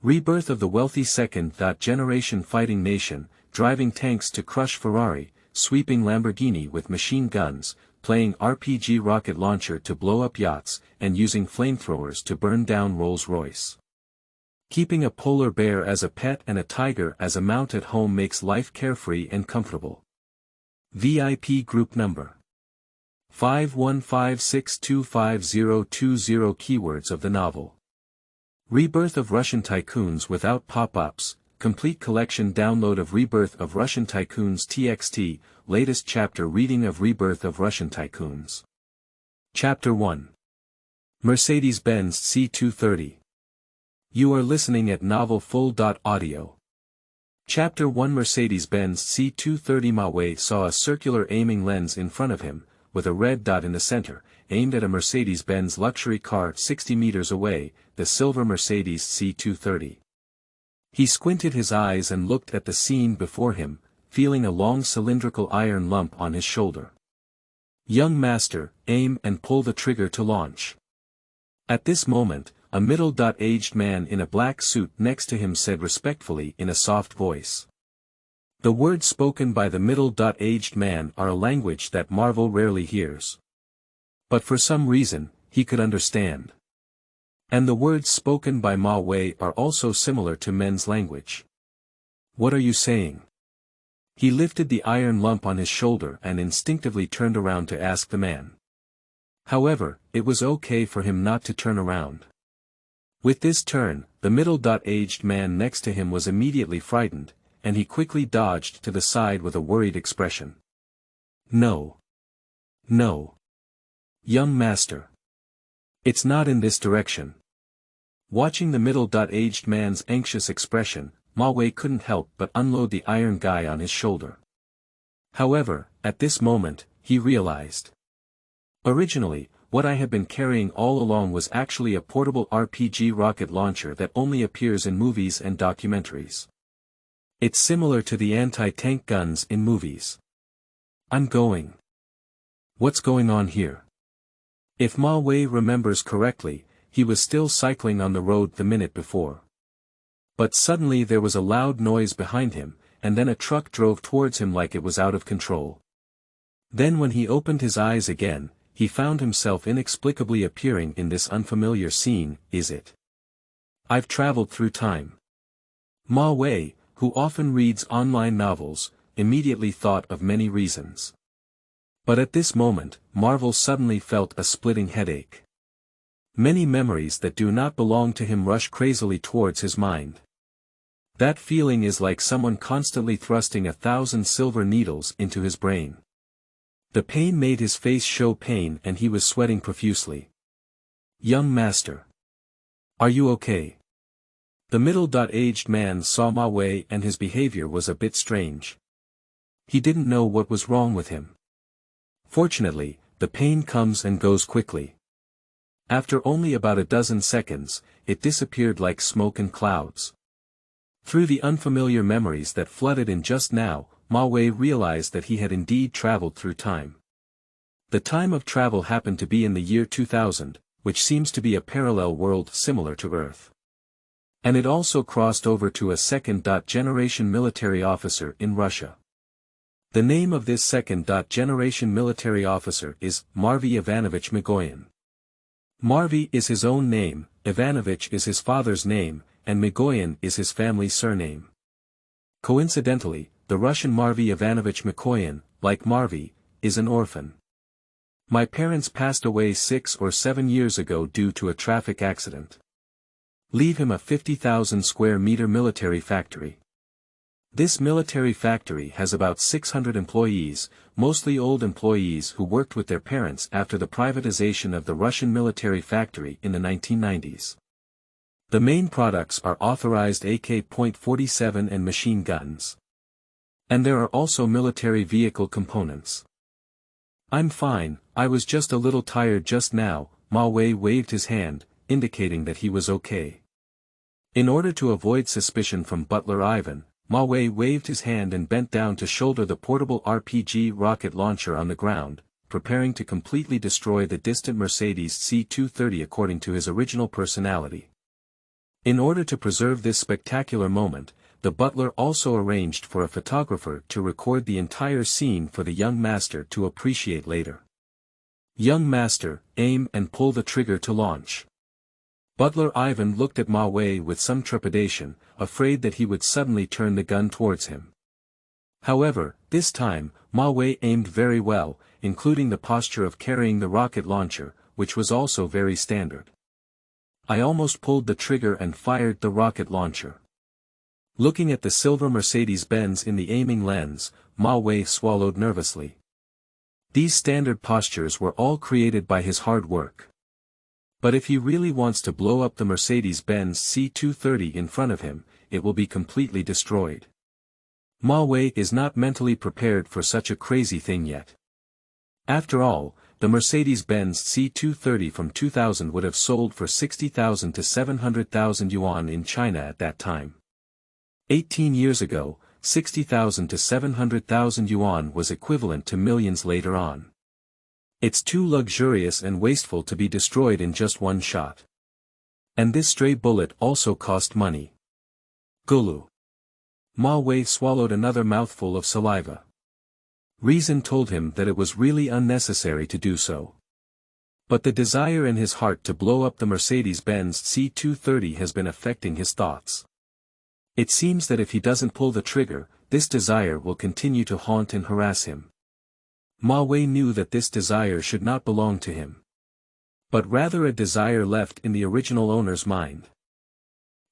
Rebirth of the wealthy second-generation fighting nation, driving tanks to crush Ferrari, sweeping Lamborghini with machine guns, playing RPG rocket launcher to blow up yachts, and using flamethrowers to burn down Rolls Royce. Keeping a polar bear as a pet and a tiger as a mount at home makes life carefree and comfortable. VIP Group Number 515625020 Keywords of the novel. Rebirth of Russian Tycoons without pop-ups, complete collection download of Rebirth of Russian Tycoons TXT, latest chapter reading of Rebirth of Russian Tycoons. Chapter 1. Mercedes-Benz C230. You are listening at novelfull.audio. Chapter 1. Mercedes-Benz C230. Maui saw a circular aiming lens in front of him, with a red dot in the center, aimed at a Mercedes-Benz luxury car 60 meters away, the silver Mercedes C230. He squinted his eyes and looked at the scene before him, feeling a long cylindrical iron lump on his shoulder. Young master, aim and pull the trigger to launch. At this moment, a middle-aged man in a black suit next to him said respectfully in a soft voice. The words spoken by the middle-aged man are a language that Marvel rarely hears. But for some reason, he could understand. And the words spoken by Ma Wei are also similar to men's language. What are you saying? He lifted the iron lump on his shoulder and instinctively turned around to ask the man. However, it was okay for him not to turn around. With this turn, the middle-aged man next to him was immediately frightened, and he quickly dodged to the side with a worried expression. No. No. Young master. It's not in this direction. Watching the middle-aged man's anxious expression, Ma Wei couldn't help but unload the iron guy on his shoulder. However, at this moment, he realized. Originally, what I had been carrying all along was actually a portable RPG rocket launcher that only appears in movies and documentaries. It's similar to the anti-tank guns in movies. I'm going. What's going on here? If Ma Wei remembers correctly, he was still cycling on the road the minute before. But suddenly there was a loud noise behind him, and then a truck drove towards him like it was out of control. Then when he opened his eyes again, he found himself inexplicably appearing in this unfamiliar scene. Is it? I've traveled through time. Ma Wei, who often reads online novels, immediately thought of many reasons. But at this moment, Marvel suddenly felt a splitting headache. Many memories that do not belong to him rush crazily towards his mind. That feeling is like someone constantly thrusting 1,000 silver needles into his brain. The pain made his face show pain and he was sweating profusely. Young master. Are you okay? The middle-aged man saw Ma Wei and his behavior was a bit strange. He didn't know what was wrong with him. Fortunately, the pain comes and goes quickly. After only about a dozen seconds, it disappeared like smoke and clouds. Through the unfamiliar memories that flooded in just now, Ma Wei realized that he had indeed traveled through time. The time of travel happened to be in the year 2000, which seems to be a parallel world similar to Earth. And it also crossed over to a second-generation military officer in Russia. The name of this second-generation military officer is Marvy Ivanovich Migoyan. Marvy is his own name, Ivanovich is his father's name, and Migoyan is his family's surname. Coincidentally, the Russian Marvy Ivanovich Mikoyan, like Marvy, is an orphan. My parents passed away 6 or 7 years ago due to a traffic accident. Leave him a 50,000 square meter military factory. This military factory has about 600 employees, mostly old employees who worked with their parents after the privatization of the Russian military factory in the 1990s. The main products are authorized AK-47 and machine guns. And there are also military vehicle components. I'm fine, I was just a little tired just now. Ma Wei waved his hand, indicating that he was okay. In order to avoid suspicion from butler Ivan, Ma Wei waved his hand and bent down to shoulder the portable RPG rocket launcher on the ground, preparing to completely destroy the distant Mercedes C230 according to his original personality. In order to preserve this spectacular moment, the butler also arranged for a photographer to record the entire scene for the young master to appreciate later. Young master, aim and pull the trigger to launch. Butler Ivan looked at Ma Wei with some trepidation, afraid that he would suddenly turn the gun towards him. However, this time, Ma Wei aimed very well, including the posture of carrying the rocket launcher, which was also very standard. I almost pulled the trigger and fired the rocket launcher. Looking at the silver Mercedes-Benz in the aiming lens, Ma Wei swallowed nervously. These standard postures were all created by his hard work. But if he really wants to blow up the Mercedes-Benz C230 in front of him, it will be completely destroyed. Ma Wei is not mentally prepared for such a crazy thing yet. After all, the Mercedes-Benz C230 from 2000 would have sold for 60,000 to 700,000 yuan in China at that time. 18 years ago, 60,000 to 700,000 yuan was equivalent to millions later on. It's too luxurious and wasteful to be destroyed in just one shot. And this stray bullet also cost money. Gulu. Ma Wei swallowed another mouthful of saliva. Reason told him that it was really unnecessary to do so. But the desire in his heart to blow up the Mercedes-Benz C230 has been affecting his thoughts. It seems that if he doesn't pull the trigger, this desire will continue to haunt and harass him. Ma Wei knew that this desire should not belong to him, but rather a desire left in the original owner's mind.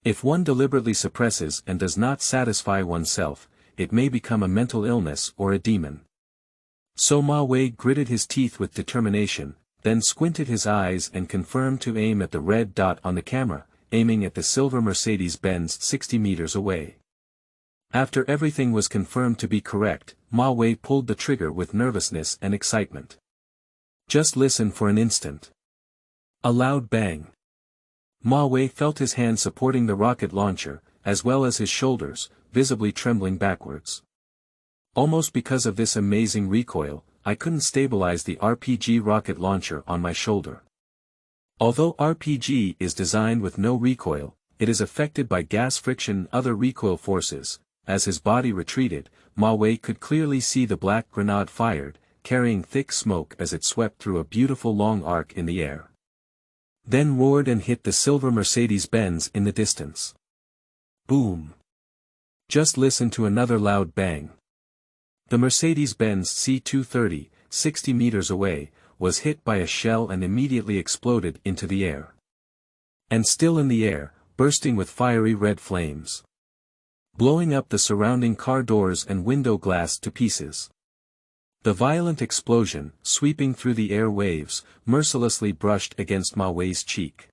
If one deliberately suppresses and does not satisfy oneself, it may become a mental illness or a demon. So Ma Wei gritted his teeth with determination, then squinted his eyes and confirmed to aim at the red dot on the camera, aiming at the silver Mercedes-Benz 60 meters away. After everything was confirmed to be correct, Ma Wei pulled the trigger with nervousness and excitement. Just listen for an instant. A loud bang. Ma Wei felt his hand supporting the rocket launcher, as well as his shoulders, visibly trembling backwards. Almost because of this amazing recoil, I couldn't stabilize the RPG rocket launcher on my shoulder. Although RPG is designed with no recoil, it is affected by gas friction and other recoil forces. As his body retreated, Ma Wei could clearly see the black grenade fired, carrying thick smoke as it swept through a beautiful long arc in the air. Then roared and hit the silver Mercedes-Benz in the distance. Boom! Just listen to another loud bang. The Mercedes-Benz C230, 60 meters away, was hit by a shell and immediately exploded into the air. And still in the air, bursting with fiery red flames, blowing up the surrounding car doors and window glass to pieces. The violent explosion, sweeping through the air waves, mercilessly brushed against Ma Wei's cheek.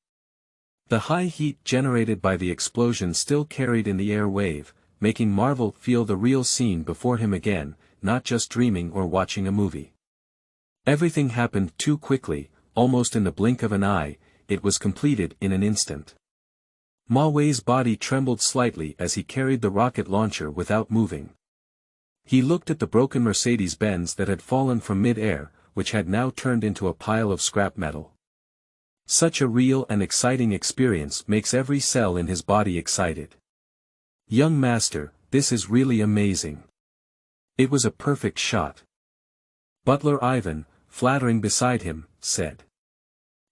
The high heat generated by the explosion still carried in the air wave, making Marvel feel the real scene before him again, not just dreaming or watching a movie. Everything happened too quickly, almost in the blink of an eye. It was completed in an instant. Ma Wei's body trembled slightly as he carried the rocket launcher without moving. He looked at the broken Mercedes-Benz that had fallen from mid-air, which had now turned into a pile of scrap metal. Such a real and exciting experience makes every cell in his body excited. Young master, this is really amazing. It was a perfect shot. Butler Ivan, flattering beside him, said.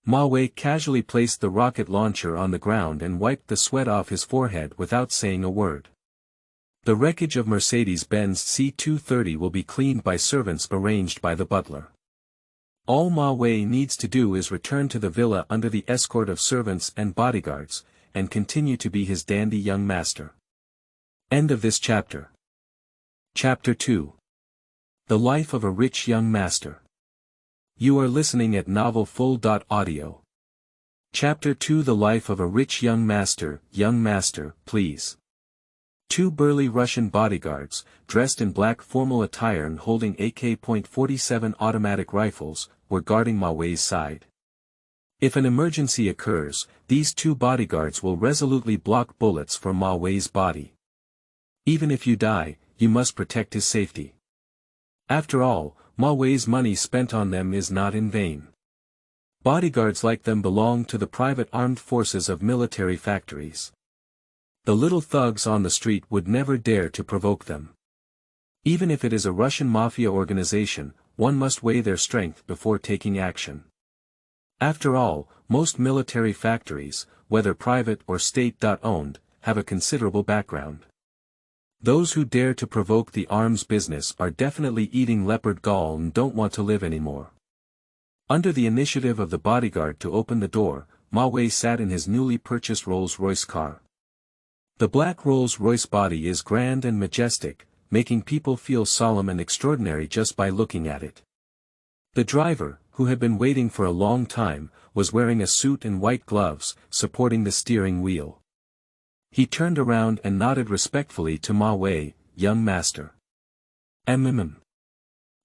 Ma Wei casually placed the rocket launcher on the ground and wiped the sweat off his forehead without saying a word. The wreckage of Mercedes-Benz C230 will be cleaned by servants arranged by the butler. All Ma Wei needs to do is return to the villa under the escort of servants and bodyguards, and continue to be his dandy young master. End of this chapter. Chapter 2. The Life of a Rich Young Master. You are listening at novelfull.audio. Chapter 2. The Life of a Rich Young Master. Young master, please. Two burly Russian bodyguards, dressed in black formal attire and holding AK-47 automatic rifles, were guarding Ma Wei's side. If an emergency occurs, these two bodyguards will resolutely block bullets from Ma Wei's body. Even if you die, you must protect his safety. After all, Ma Wei's money spent on them is not in vain. Bodyguards like them belong to the private armed forces of military factories. The little thugs on the street would never dare to provoke them. Even if it is a Russian mafia organization, one must weigh their strength before taking action. After all, most military factories, whether private or state-owned, have a considerable background. Those who dare to provoke the arms business are definitely eating leopard gall and don't want to live anymore. Under the initiative of the bodyguard to open the door, Ma Wei sat in his newly purchased Rolls Royce car. The black Rolls Royce body is grand and majestic, making people feel solemn and extraordinary just by looking at it. The driver, who had been waiting for a long time, was wearing a suit and white gloves, supporting the steering wheel. He turned around and nodded respectfully to Ma Wei, "Young master."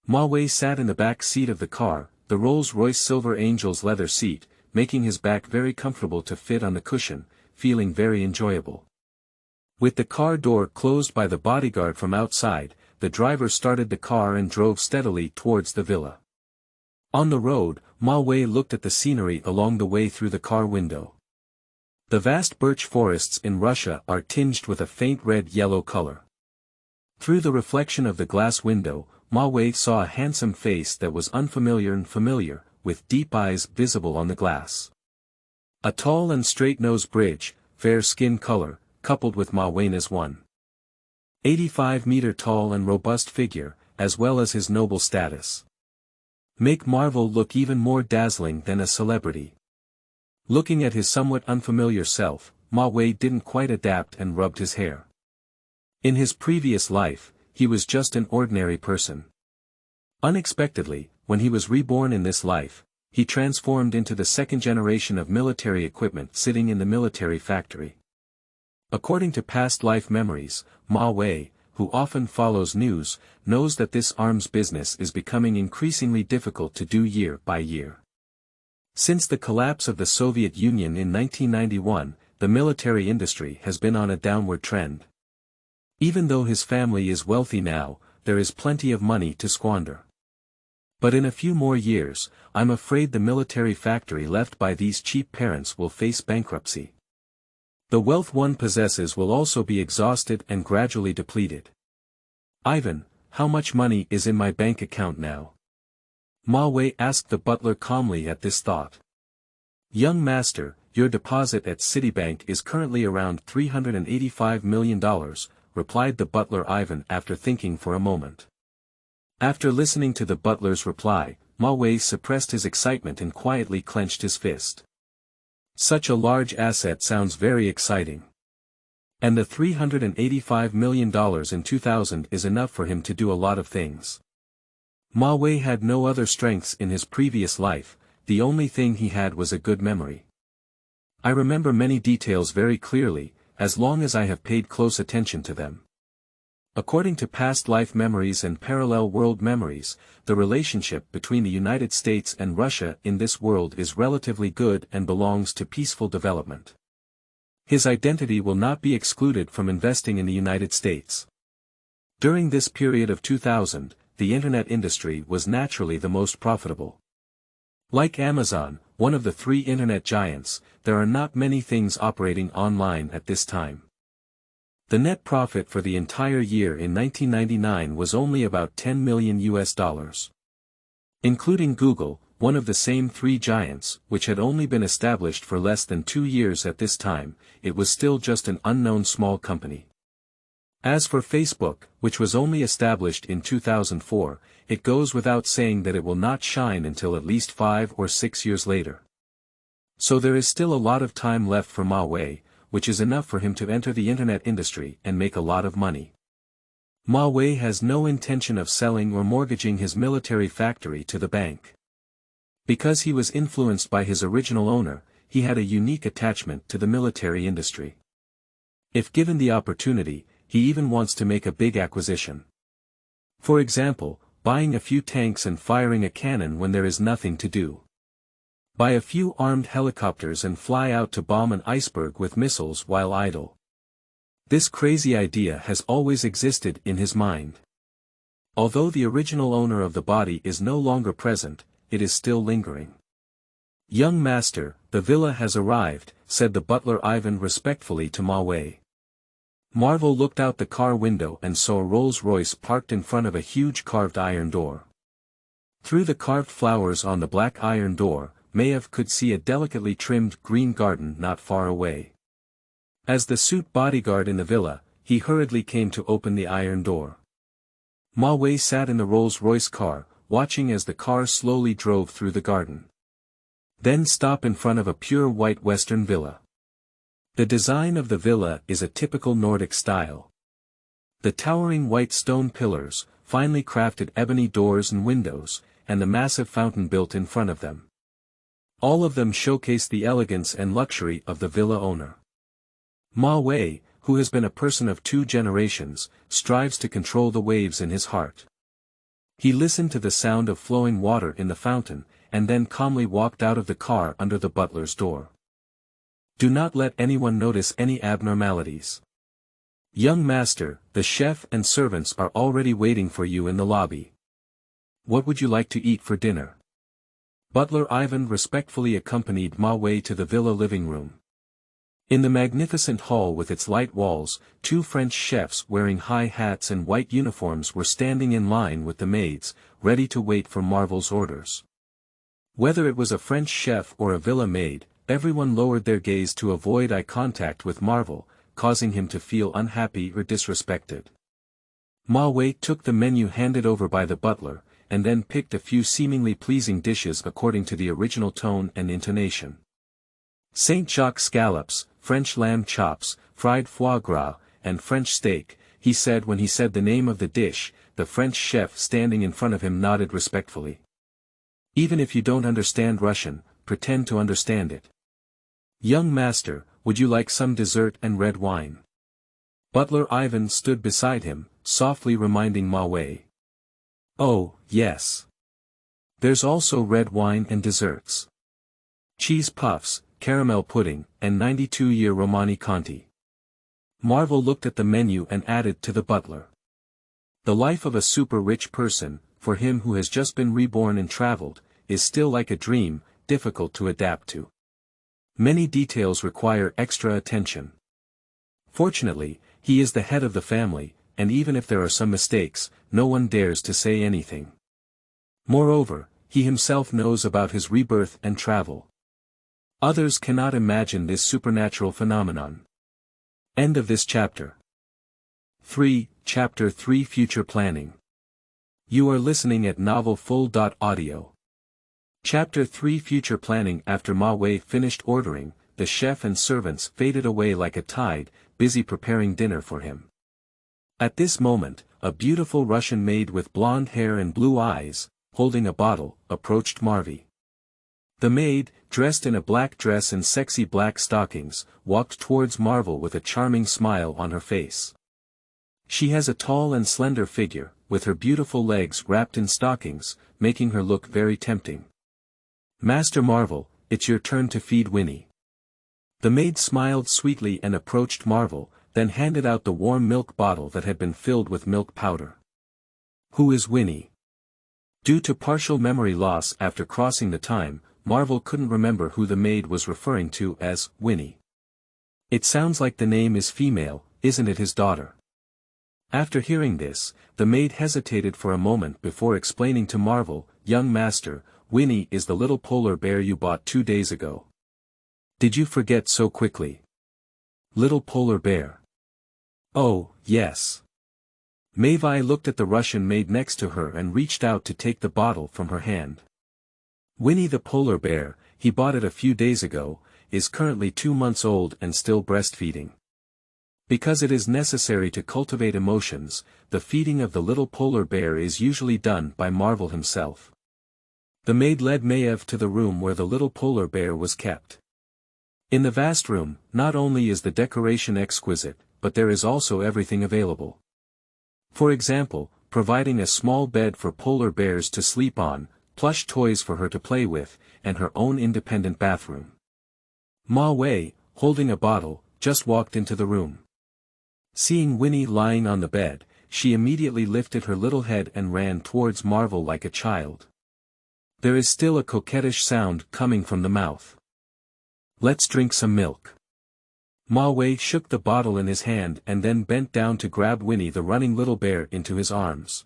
Ma Wei sat in the back seat of the car, the Rolls-Royce Silver Angel's leather seat, making his back very comfortable to fit on the cushion, feeling very enjoyable. With the car door closed by the bodyguard from outside, the driver started the car and drove steadily towards the villa. On the road, Ma Wei looked at the scenery along the way through the car window. The vast birch forests in Russia are tinged with a faint red-yellow color. Through the reflection of the glass window, Ma Wei saw a handsome face that was unfamiliar and familiar, with deep eyes visible on the glass. A tall and straight-nosed bridge, fair skin color, coupled with Ma Wei's 1.85-meter tall and robust figure, as well as his noble status, make Marvel look even more dazzling than a celebrity. Looking at his somewhat unfamiliar self, Ma Wei didn't quite adapt and rubbed his hair. In his previous life, he was just an ordinary person. Unexpectedly, when he was reborn in this life, he transformed into the second generation of military equipment sitting in the military factory. According to past life memories, Ma Wei, who often follows news, knows that this arms business is becoming increasingly difficult to do year by year. Since the collapse of the Soviet Union in 1991, the military industry has been on a downward trend. Even though his family is wealthy now, there is plenty of money to squander. But in a few more years, I'm afraid the military factory left by these cheap parents will face bankruptcy. The wealth one possesses will also be exhausted and gradually depleted. "Ivan, how much money is in my bank account now?" Ma Wei asked the butler calmly at this thought. "Young master, your deposit at Citibank is currently around $385 million, replied the butler Ivan after thinking for a moment. After listening to the butler's reply, Ma Wei suppressed his excitement and quietly clenched his fist. Such a large asset sounds very exciting. And the $385 million in 2000 is enough for him to do a lot of things. Ma Wei had no other strengths in his previous life, the only thing he had was a good memory. I remember many details very clearly, as long as I have paid close attention to them. According to past life memories and parallel world memories, the relationship between the United States and Russia in this world is relatively good and belongs to peaceful development. His identity will not be excluded from investing in the United States. During this period of 2000, the internet industry was naturally the most profitable. Like Amazon, one of the three internet giants, there are not many things operating online at this time. The net profit for the entire year in 1999 was only about $10 million. Including Google, one of the same three giants, which had only been established for less than 2 years at this time, it was still just an unknown small company. As for Facebook, which was only established in 2004, it goes without saying that it will not shine until at least 5 or 6 years later. So there is still a lot of time left for Ma Wei, which is enough for him to enter the internet industry and make a lot of money. Ma Wei has no intention of selling or mortgaging his military factory to the bank. Because he was influenced by his original owner, he had a unique attachment to the military industry. If given the opportunity, he even wants to make a big acquisition. For example, buying a few tanks and firing a cannon when there is nothing to do. Buy a few armed helicopters and fly out to bomb an iceberg with missiles while idle. This crazy idea has always existed in his mind. Although the original owner of the body is no longer present, it is still lingering. "Young master, the villa has arrived," said the butler Ivan respectfully to Ma Wei. Marvel looked out the car window and saw a Rolls Royce parked in front of a huge carved iron door. Through the carved flowers on the black iron door, Maiev could see a delicately trimmed green garden not far away. As the suit bodyguard in the villa, he hurriedly came to open the iron door. Ma Wei sat in the Rolls Royce car, watching as the car slowly drove through the garden. Then stop in front of a pure white Western villa. The design of the villa is a typical Nordic style. The towering white stone pillars, finely crafted ebony doors and windows, and the massive fountain built in front of them. All of them showcase the elegance and luxury of the villa owner. Ma Wei, who has been a person of 2 generations, strives to control the waves in his heart. He listened to the sound of flowing water in the fountain, and then calmly walked out of the car under the butler's door. Do not let anyone notice any abnormalities. Young master, the chef and servants are already waiting for you in the lobby. What would you like to eat for dinner? Butler Ivan respectfully accompanied Ma Wei to the villa living room. In the magnificent hall with its light walls, 2 French chefs wearing high hats and white uniforms were standing in line with the maids, ready to wait for Marvel's orders. Whether it was a French chef or a villa maid, everyone lowered their gaze to avoid eye contact with Marvel, causing him to feel unhappy or disrespected. Ma Wei took the menu handed over by the butler, and then picked a few seemingly pleasing dishes according to the original tone and intonation. Saint Jacques scallops, French lamb chops, fried foie gras, and French steak, he said when he said the name of the dish. The French chef standing in front of him nodded respectfully. Even if you don't understand Russian, pretend to understand it. Young master, would you like some dessert and red wine? Butler Ivan stood beside him, softly reminding Ma Wei. Oh, yes. There's also red wine and desserts. Cheese puffs, caramel pudding, and 92-year Romani Conti. Marvel looked at the menu and added to the butler. The life of a super-rich person, for him who has just been reborn and traveled, is still like a dream, difficult to adapt to. Many details require extra attention. Fortunately, he is the head of the family, and even if there are some mistakes, no one dares to say anything. Moreover, he himself knows about his rebirth and travel. Others cannot imagine this supernatural phenomenon. End of this chapter. 3, Chapter 3 Future Planning. You are listening at novelfull.audio. Chapter 3 Future Planning. After Ma Wei finished ordering, the chef and servants faded away like a tide, busy preparing dinner for him. At this moment, a beautiful Russian maid with blonde hair and blue eyes, holding a bottle, approached Marvi. The maid, dressed in a black dress and sexy black stockings, walked towards Marvel with a charming smile on her face. She has a tall and slender figure, with her beautiful legs wrapped in stockings, making her look very tempting. Master Marvel, it's your turn to feed Winnie. The maid smiled sweetly and approached Marvel, then handed out the warm milk bottle that had been filled with milk powder. Who is Winnie? Due to partial memory loss after crossing the time, Marvel couldn't remember who the maid was referring to as Winnie. It sounds like the name is female, isn't it his daughter? After hearing this, the maid hesitated for a moment before explaining to Marvel, young master, Winnie is the little polar bear you bought 2 days ago. Did you forget so quickly? Little polar bear. Oh, yes. Mavi looked at the Russian maid next to her and reached out to take the bottle from her hand. Winnie the polar bear, he bought it a few days ago, is currently 2 months old and still breastfeeding. Because it is necessary to cultivate emotions, the feeding of the little polar bear is usually done by Marvel himself. The maid led Maiev to the room where the little polar bear was kept. In the vast room, not only is the decoration exquisite, but there is also everything available. For example, providing a small bed for polar bears to sleep on, plush toys for her to play with, and her own independent bathroom. Ma Wei, holding a bottle, just walked into the room. Seeing Winnie lying on the bed, she immediately lifted her little head and ran towards Marvel like a child. There is still a coquettish sound coming from the mouth. Let's drink some milk. Ma Wei shook the bottle in his hand and then bent down to grab Winnie the running little bear into his arms.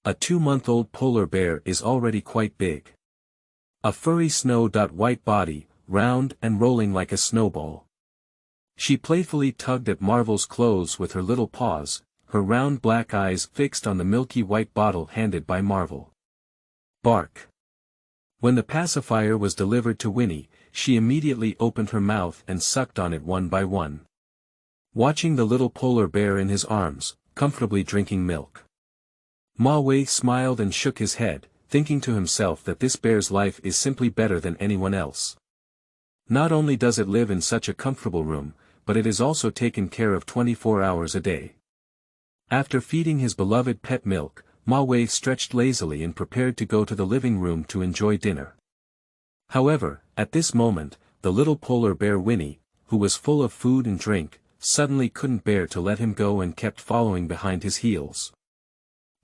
A 2-month-old polar bear is already quite big. A furry snow-white body, round and rolling like a snowball. She playfully tugged at Marvel's clothes with her little paws, her round black eyes fixed on the milky white bottle handed by Marvel. Bark. When the pacifier was delivered to Winnie, she immediately opened her mouth and sucked on it one by one. Watching the little polar bear in his arms, comfortably drinking milk. Ma Wei smiled and shook his head, thinking to himself that this bear's life is simply better than anyone else. Not only does it live in such a comfortable room, but it is also taken care of 24 hours a day. After feeding his beloved pet milk, Ma Wei stretched lazily and prepared to go to the living room to enjoy dinner. However, at this moment, the little polar bear Winnie, who was full of food and drink, suddenly couldn't bear to let him go and kept following behind his heels.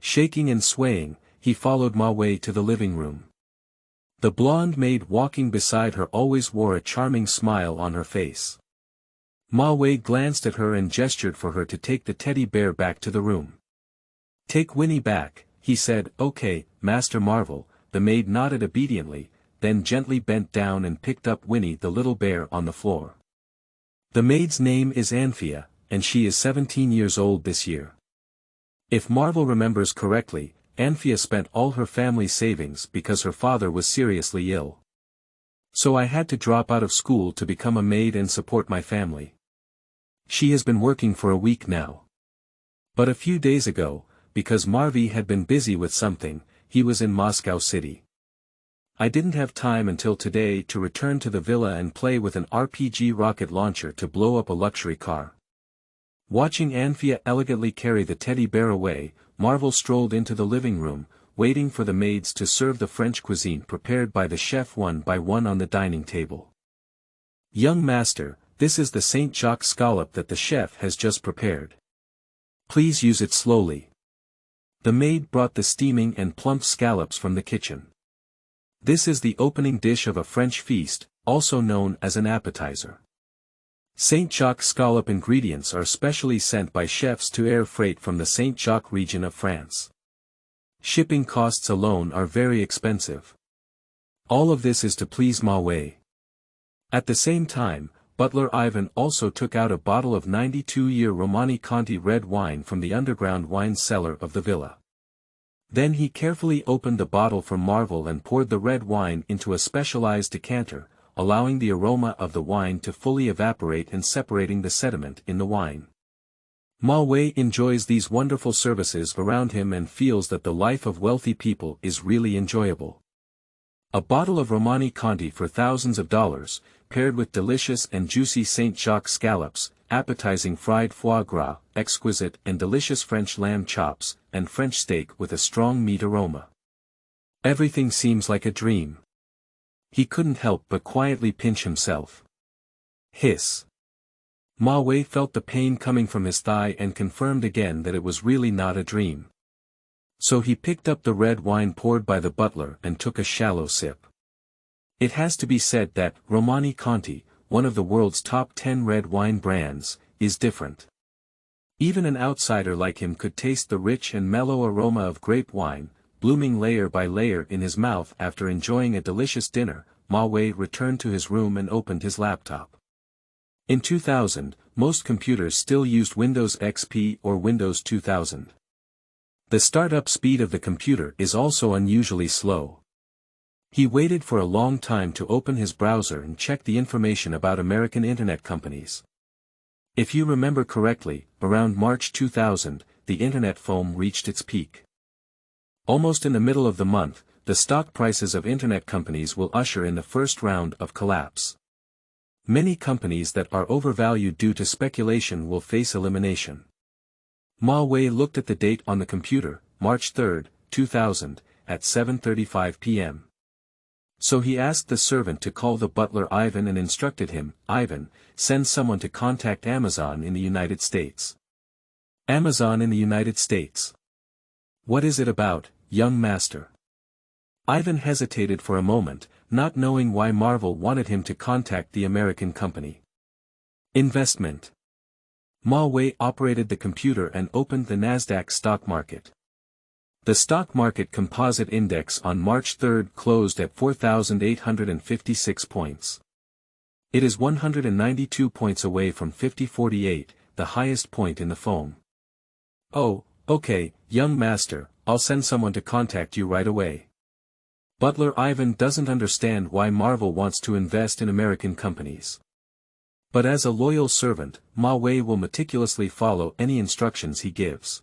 Shaking and swaying, he followed Ma Wei to the living room. The blonde maid walking beside her always wore a charming smile on her face. Ma Wei glanced at her and gestured for her to take the teddy bear back to the room. "Take Winnie back," he said. "Okay, Master Marvel." The maid nodded obediently, then gently bent down and picked up Winnie the little bear on the floor. The maid's name is Anthea, and she is 17 years old this year. If Marvel remembers correctly, Anthea spent all her family's savings because her father was seriously ill. So I had to drop out of school to become a maid and support my family. She has been working for a week now. But a few days ago, because Marvy had been busy with something, he was in Moscow City. I didn't have time until today to return to the villa and play with an RPG rocket launcher to blow up a luxury car. Watching Anthea elegantly carry the teddy bear away, Marvel strolled into the living room, waiting for the maids to serve the French cuisine prepared by the chef one by one on the dining table. "Young master, this is the St. Jacques scallop that the chef has just prepared. Please use it slowly." The maid brought the steaming and plump scallops from the kitchen. This is the opening dish of a French feast, also known as an appetizer. St. Jacques scallop ingredients are specially sent by chefs to air freight from the St. Jacques region of France. Shipping costs alone are very expensive. All of this is to please Ma Wei. At the same time, butler Ivan also took out a bottle of 92-year Romani Conti red wine from the underground wine cellar of the villa. Then he carefully opened the bottle for Marvel and poured the red wine into a specialized decanter, allowing the aroma of the wine to fully evaporate and separating the sediment in the wine. Ma Wei enjoys these wonderful services around him and feels that the life of wealthy people is really enjoyable. A bottle of Romani Conti for thousands of dollars, paired with delicious and juicy St. Jacques scallops, appetizing fried foie gras, exquisite and delicious French lamb chops, and French steak with a strong meat aroma. Everything seems like a dream. He couldn't help but quietly pinch himself. Hiss. Ma Wei felt the pain coming from his thigh and confirmed again that it was really not a dream. So he picked up the red wine poured by the butler and took a shallow sip. It has to be said that Romani Conti, one of the world's top 10 red wine brands, is different. Even an outsider like him could taste the rich and mellow aroma of grape wine, blooming layer by layer in his mouth. After enjoying a delicious dinner, Ma Wei returned to his room and opened his laptop. In 2000, most computers still used Windows XP or Windows 2000. The startup speed of the computer is also unusually slow. He waited for a long time to open his browser and check the information about American internet companies. If you remember correctly, around March 2000, the internet foam reached its peak. Almost in the middle of the month, the stock prices of internet companies will usher in the first round of collapse. Many companies that are overvalued due to speculation will face elimination. Ma Wei looked at the date on the computer, March 3, 2000, at 7:35 p.m. So he asked the servant to call the butler Ivan and instructed him, "Ivan, send someone to contact Amazon in the United States." Amazon in the United States. What is it about, young master? Ivan hesitated for a moment, not knowing why Marvel wanted him to contact the American company. Investment. Ma Wei operated the computer and opened the Nasdaq stock market. The stock market composite index on March 3 closed at 4,856 points. It is 192 points away from 5048, the highest point in the foam. Oh, okay, young master, I'll send someone to contact you right away. Butler Ivan doesn't understand why Marvel wants to invest in American companies. But as a loyal servant, Ma Wei will meticulously follow any instructions he gives.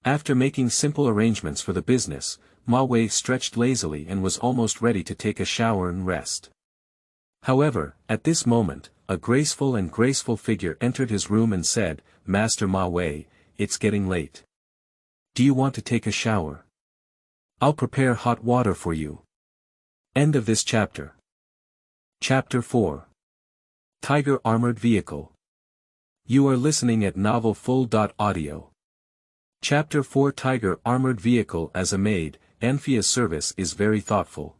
After making simple arrangements for the business, Ma Wei stretched lazily and was almost ready to take a shower and rest. However, at this moment, a graceful figure entered his room and said, "Master Ma Wei, it's getting late. Do you want to take a shower? I'll prepare hot water for you." End of this chapter. Chapter 4. Tiger Armored Vehicle. You are listening at novelfull.audio. Chapter 4. Tiger Armored Vehicle. As a maid, Anfia's service is very thoughtful.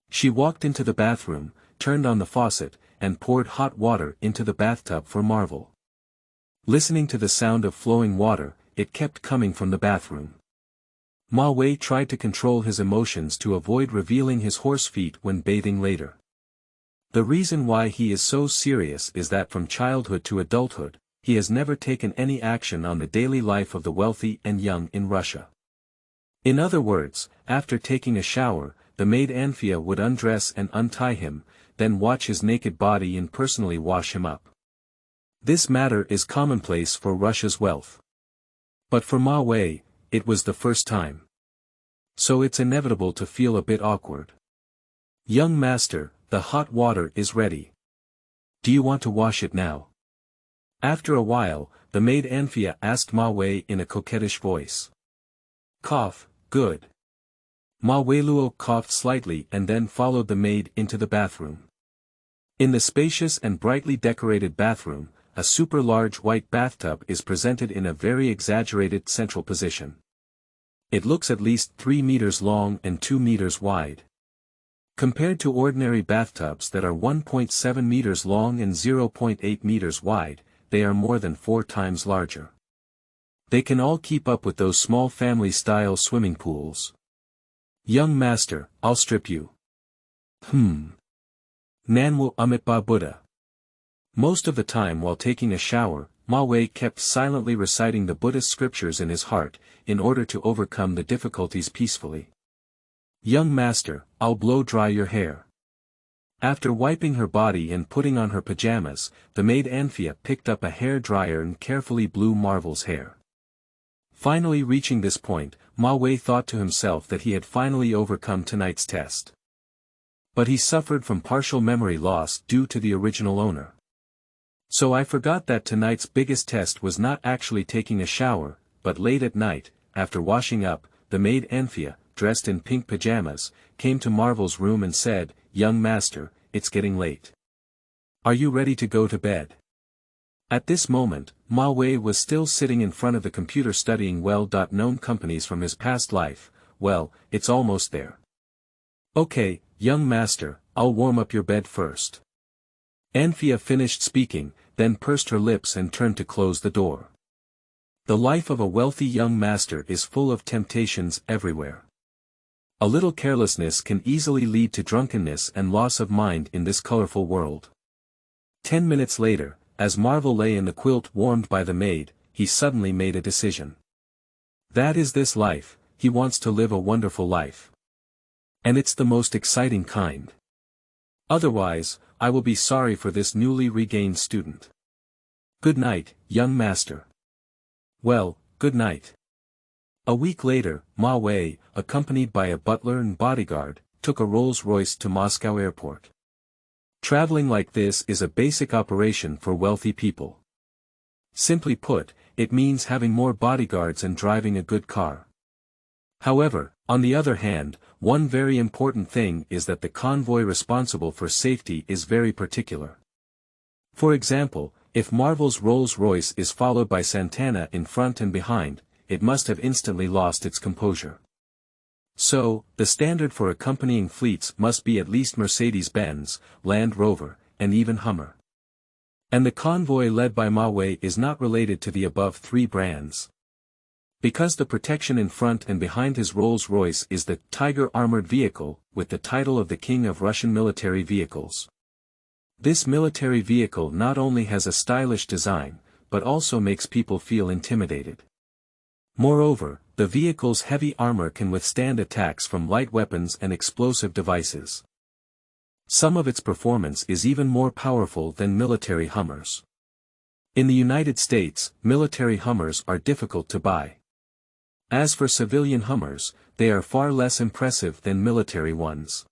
She walked into the bathroom, turned on the faucet, and poured hot water into the bathtub for Marvel. Listening to the sound of flowing water, it kept coming from the bathroom. Ma Wei tried to control his emotions to avoid revealing his horse feet when bathing later. The reason why he is so serious is that from childhood to adulthood, he has never taken any action on the daily life of the wealthy and young in Russia. In other words, after taking a shower, the maid Anfia would undress and untie him, then watch his naked body and personally wash him up. This matter is commonplace for Russia's wealth. But for Ma Wei, it was the first time. So it's inevitable to feel a bit awkward. "Young master, the hot water is ready. Do you want to wash it now?" After a while, the maid Anfia asked Ma Wei in a coquettish voice. "Cough, good." Ma Weiluo coughed slightly and then followed the maid into the bathroom. In the spacious and brightly decorated bathroom, a super-large white bathtub is presented in a very exaggerated central position. It looks at least 3 meters long and 2 meters wide. Compared to ordinary bathtubs that are 1.7 meters long and 0.8 meters wide, they are more than 4 times larger. They can all keep up with those small family-style swimming pools. "Young master, I'll strip you." Nanwo Amitba Buddha. Most of the time while taking a shower, Ma Wei kept silently reciting the Buddhist scriptures in his heart, in order to overcome the difficulties peacefully. "Young master, I'll blow dry your hair." After wiping her body and putting on her pajamas, the maid Anfia picked up a hair dryer and carefully blew Marvel's hair. Finally reaching this point, Ma Wei thought to himself that he had finally overcome tonight's test. But he suffered from partial memory loss due to the original owner. "So I forgot that tonight's biggest test was not actually taking a shower, but late at night, after washing up, the maid Anfia, dressed in pink pajamas, came to Marvel's room and said, 'Young master, it's getting late. Are you ready to go to bed?' At this moment, Ma Wei was still sitting in front of the computer studying well-known companies from his past life. "Well, it's almost there." "Okay, young master, I'll warm up your bed first." Anfia finished speaking, then pursed her lips and turned to close the door. The life of a wealthy young master is full of temptations everywhere. A little carelessness can easily lead to drunkenness and loss of mind in this colorful world. 10 minutes later, as Marvel lay in the quilt warmed by the maid, he suddenly made a decision. That is this life, he wants to live a wonderful life. And it's the most exciting kind. Otherwise, I will be sorry for this newly regained student. Good night, young master. Well, good night. A week later, Ma Wei, accompanied by a butler and bodyguard, took a Rolls Royce to Moscow airport. Traveling like this is a basic operation for wealthy people. Simply put, it means having more bodyguards and driving a good car. However, on the other hand, one very important thing is that the convoy responsible for safety is very particular. For example, if Marvel's Rolls Royce is followed by Santana in front and behind, it must have instantly lost its composure. So, the standard for accompanying fleets must be at least Mercedes-Benz, Land Rover, and even Hummer. And the convoy led by Ma Wei is not related to the above three brands. Because the protection in front and behind his Rolls Royce is the Tiger armored vehicle, with the title of the king of Russian military vehicles. This military vehicle not only has a stylish design, but also makes people feel intimidated. Moreover, the vehicle's heavy armor can withstand attacks from light weapons and explosive devices. Some of its performance is even more powerful than military Hummers. In the United States, military Hummers are difficult to buy. As for civilian Hummers, they are far less impressive than military ones.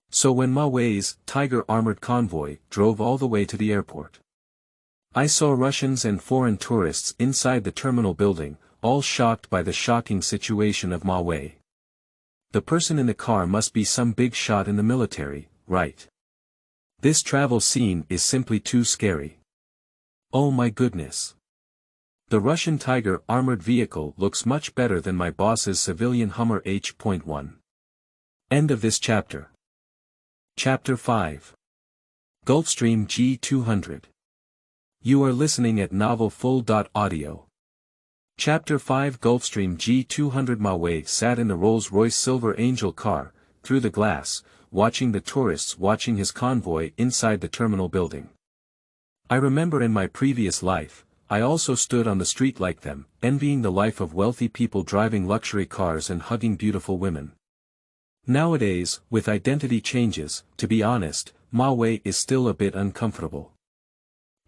So when Ma Wei's Tiger armored convoy drove all the way to the airport, I saw Russians and foreign tourists inside the terminal building, all shocked by the shocking situation of Ma Wei. The person in the car must be some big shot in the military, right? This travel scene is simply too scary. Oh my goodness. The Russian Tiger armored vehicle looks much better than my boss's civilian Hummer H.1. End of this chapter. Chapter 5. Gulfstream G200. You are listening at novelfull.audio. Chapter 5 Gulfstream G200 Ma Wei sat in the Rolls Royce Silver Angel car, through the glass, watching the tourists watching his convoy inside the terminal building. I remember in my previous life, I also stood on the street like them, envying the life of wealthy people driving luxury cars and hugging beautiful women. Nowadays, with identity changes, to be honest, Ma Wei is still a bit uncomfortable.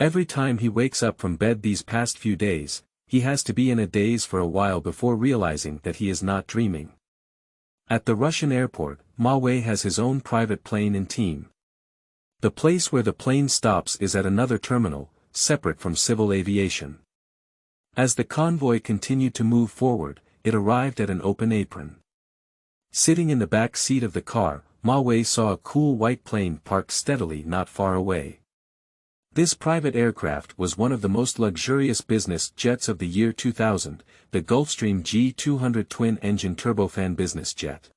Every time he wakes up from bed these past few days, he has to be in a daze for a while before realizing that he is not dreaming. At the Russian airport, Ma Wei has his own private plane and team. The place where the plane stops is at another terminal, separate from civil aviation. As the convoy continued to move forward, it arrived at an open apron. Sitting in the back seat of the car, Ma Wei saw a cool white plane parked steadily not far away. This private aircraft was one of the most luxurious business jets of the year 2000, the Gulfstream G200 twin-engine turbofan business jet.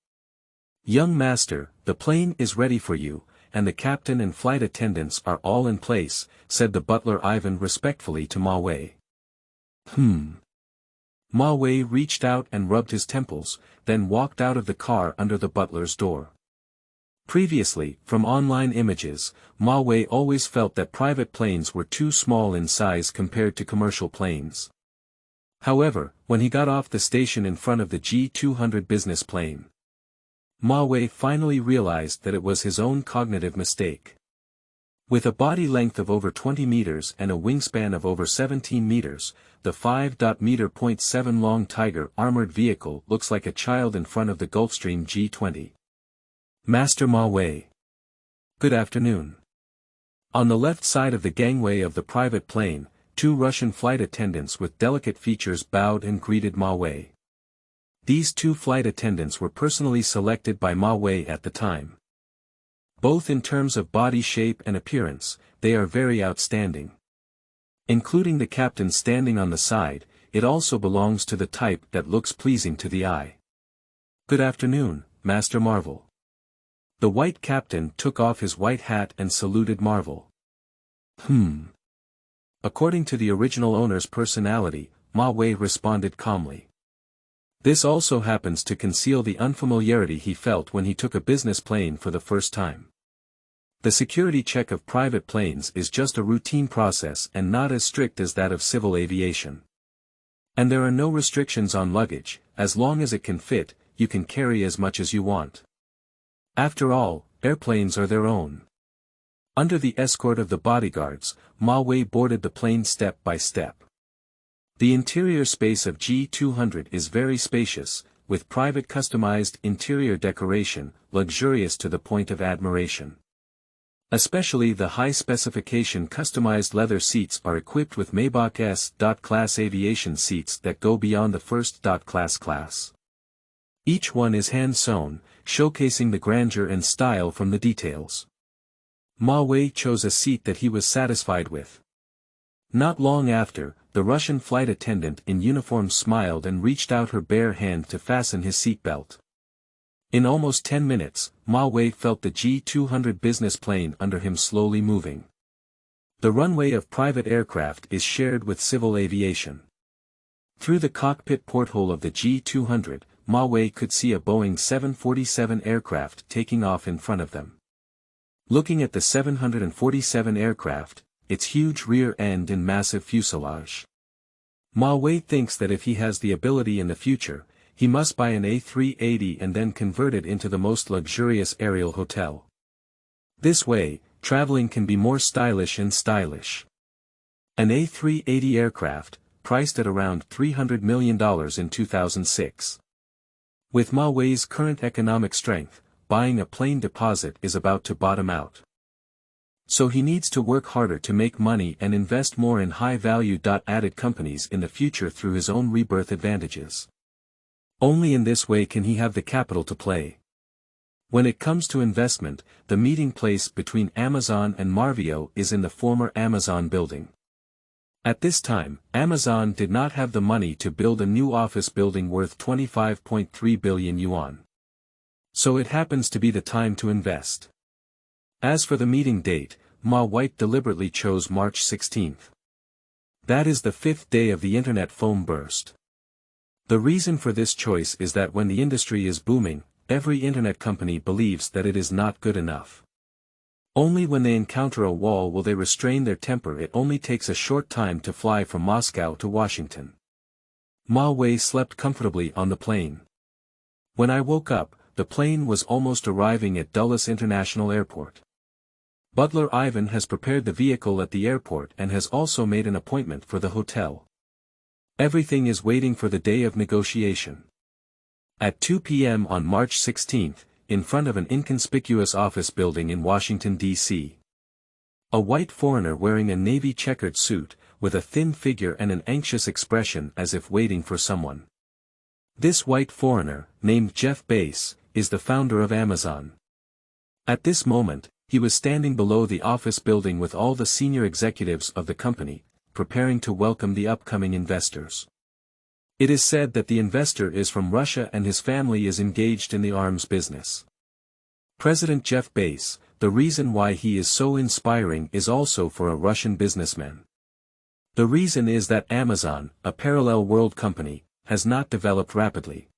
Young master, the plane is ready for you, and the captain and flight attendants are all in place, said the butler Ivan respectfully to Ma Wei. Ma Wei reached out and rubbed his temples, then walked out of the car under the butler's door. Previously, from online images, Ma Wei always felt that private planes were too small in size compared to commercial planes. However, when he got off the station in front of the G200 business plane, Ma Wei finally realized that it was his own cognitive mistake. With a body length of over 20 meters and a wingspan of over 17 meters, the 5.7 long Tiger armored vehicle looks like a child in front of the Gulfstream G20. Master Ma Wei. Good afternoon. On the left side of the gangway of the private plane, two Russian flight attendants with delicate features bowed and greeted Ma Wei. These two flight attendants were personally selected by Ma Wei at the time. Both in terms of body shape and appearance, they are very outstanding. Including the captain standing on the side, it also belongs to the type that looks pleasing to the eye. Good afternoon, Master Marvel. The white captain took off his white hat and saluted Marvel. According to the original owner's personality, Ma Wei responded calmly. This also happens to conceal the unfamiliarity he felt when he took a business plane for the first time. The security check of private planes is just a routine process and not as strict as that of civil aviation. And there are no restrictions on luggage, as long as it can fit, you can carry as much as you want. After all, airplanes are their own. Under the escort of the bodyguards, Ma Wei boarded the plane step by step. The interior space of G200 is very spacious, with private customized interior decoration, luxurious to the point of admiration. Especially the high-specification customized leather seats are equipped with Maybach S.Class aviation seats that go beyond the first.class class. Each one is hand-sewn, showcasing the grandeur and style from the details. Ma Wei chose a seat that he was satisfied with. Not long after, the Russian flight attendant in uniform smiled and reached out her bare hand to fasten his seatbelt. In almost 10 minutes, Ma Wei felt the G200 business plane under him slowly moving. The runway of private aircraft is shared with civil aviation. Through the cockpit porthole of the G200, Ma Wei could see a Boeing 747 aircraft taking off in front of them. Looking at the 747 aircraft, its huge rear end and massive fuselage, Ma Wei thinks that if he has the ability in the future, he must buy an A380 and then convert it into the most luxurious aerial hotel. This way, traveling can be more stylish and stylish. An A380 aircraft, priced at around $300 million in 2006. With Ma Wei's current economic strength, buying a plane deposit is about to bottom out. So he needs to work harder to make money and invest more in high-value added companies in the future through his own rebirth advantages. Only in this way can he have the capital to play. When it comes to investment, the meeting place between Amazon and Marvio is in the former Amazon building. At this time, Amazon did not have the money to build a new office building worth 25.3 billion yuan. So it happens to be the time to invest. As for the meeting date, Ma White deliberately chose March 16th. That is the 5th day of the internet foam burst. The reason for this choice is that when the industry is booming, every internet company believes that it is not good enough. Only when they encounter a wall will they restrain their temper. It only takes a short time to fly from Moscow to Washington. Ma Wei slept comfortably on the plane. When I woke up, the plane was almost arriving at Dulles International Airport. Butler Ivan has prepared the vehicle at the airport and has also made an appointment for the hotel. Everything is waiting for the day of negotiation. At 2 p.m. on March 16, in front of an inconspicuous office building in Washington, D.C. A white foreigner wearing a navy checkered suit, with a thin figure and an anxious expression as if waiting for someone. This white foreigner, named Jeff Bezos, is the founder of Amazon. At this moment, he was standing below the office building with all the senior executives of the company, preparing to welcome the upcoming investors. It is said that the investor is from Russia and his family is engaged in the arms business. President Jeff Bezos, the reason why he is so inspiring is also for a Russian businessman. The reason is that Amazon, a parallel world company, has not developed rapidly.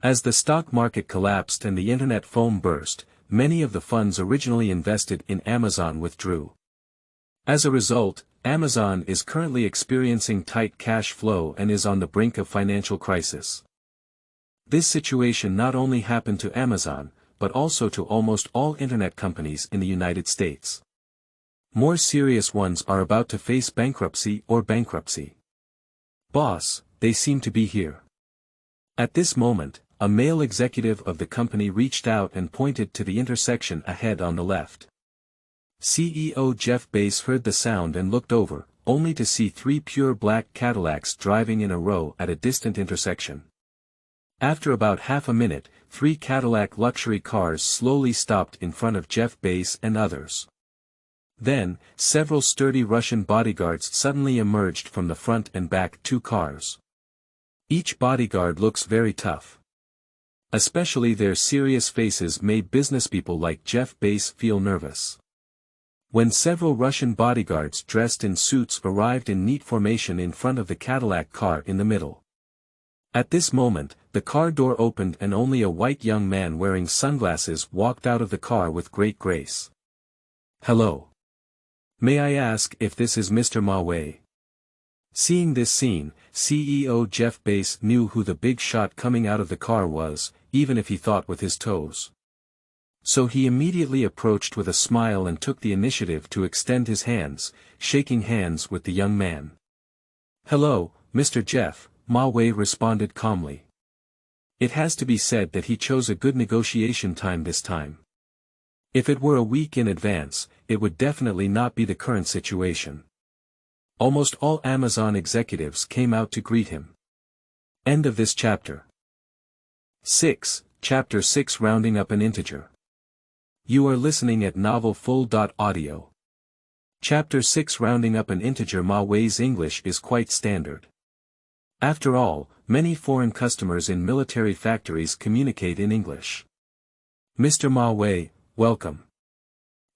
As the stock market collapsed and the internet foam burst, many of the funds originally invested in Amazon withdrew. As a result, Amazon is currently experiencing tight cash flow and is on the brink of financial crisis. This situation not only happened to Amazon, but also to almost all internet companies in the United States. More serious ones are about to face bankruptcy or bankruptcy. Boss, they seem to be here. At this moment, a male executive of the company reached out and pointed to the intersection ahead on the left. CEO Jeff Bezos heard the sound and looked over, only to see 3 pure black Cadillacs driving in a row at a distant intersection. After about half a minute, 3 Cadillac luxury cars slowly stopped in front of Jeff Bezos and others. Then, several sturdy Russian bodyguards suddenly emerged from the front and back 2 cars. Each bodyguard looks very tough. Especially their serious faces made businesspeople like Jeff Bezos feel nervous. When several Russian bodyguards dressed in suits arrived in neat formation in front of the Cadillac car in the middle. At this moment, the car door opened and only a white young man wearing sunglasses walked out of the car with great grace. "Hello. May I ask if this is Mr. Ma Wei?" Seeing this scene, CEO Jeff Bezos knew who the big shot coming out of the car was, even if he thought with his toes. So he immediately approached with a smile and took the initiative to extend his hands, shaking hands with the young man. "Hello, Mr. Jeff," Ma Wei responded calmly. It has to be said that he chose a good negotiation time this time. If it were a week in advance, it would definitely not be the current situation. Almost all Amazon executives came out to greet him. End of this chapter. 6, Chapter 6 Rounding Up an Integer. You are listening at novelfull.audio. Chapter 6 Rounding Up an Integer. Ma Wei's English is quite standard. After all, many foreign customers in military factories communicate in English. "Mr. Ma Wei, welcome.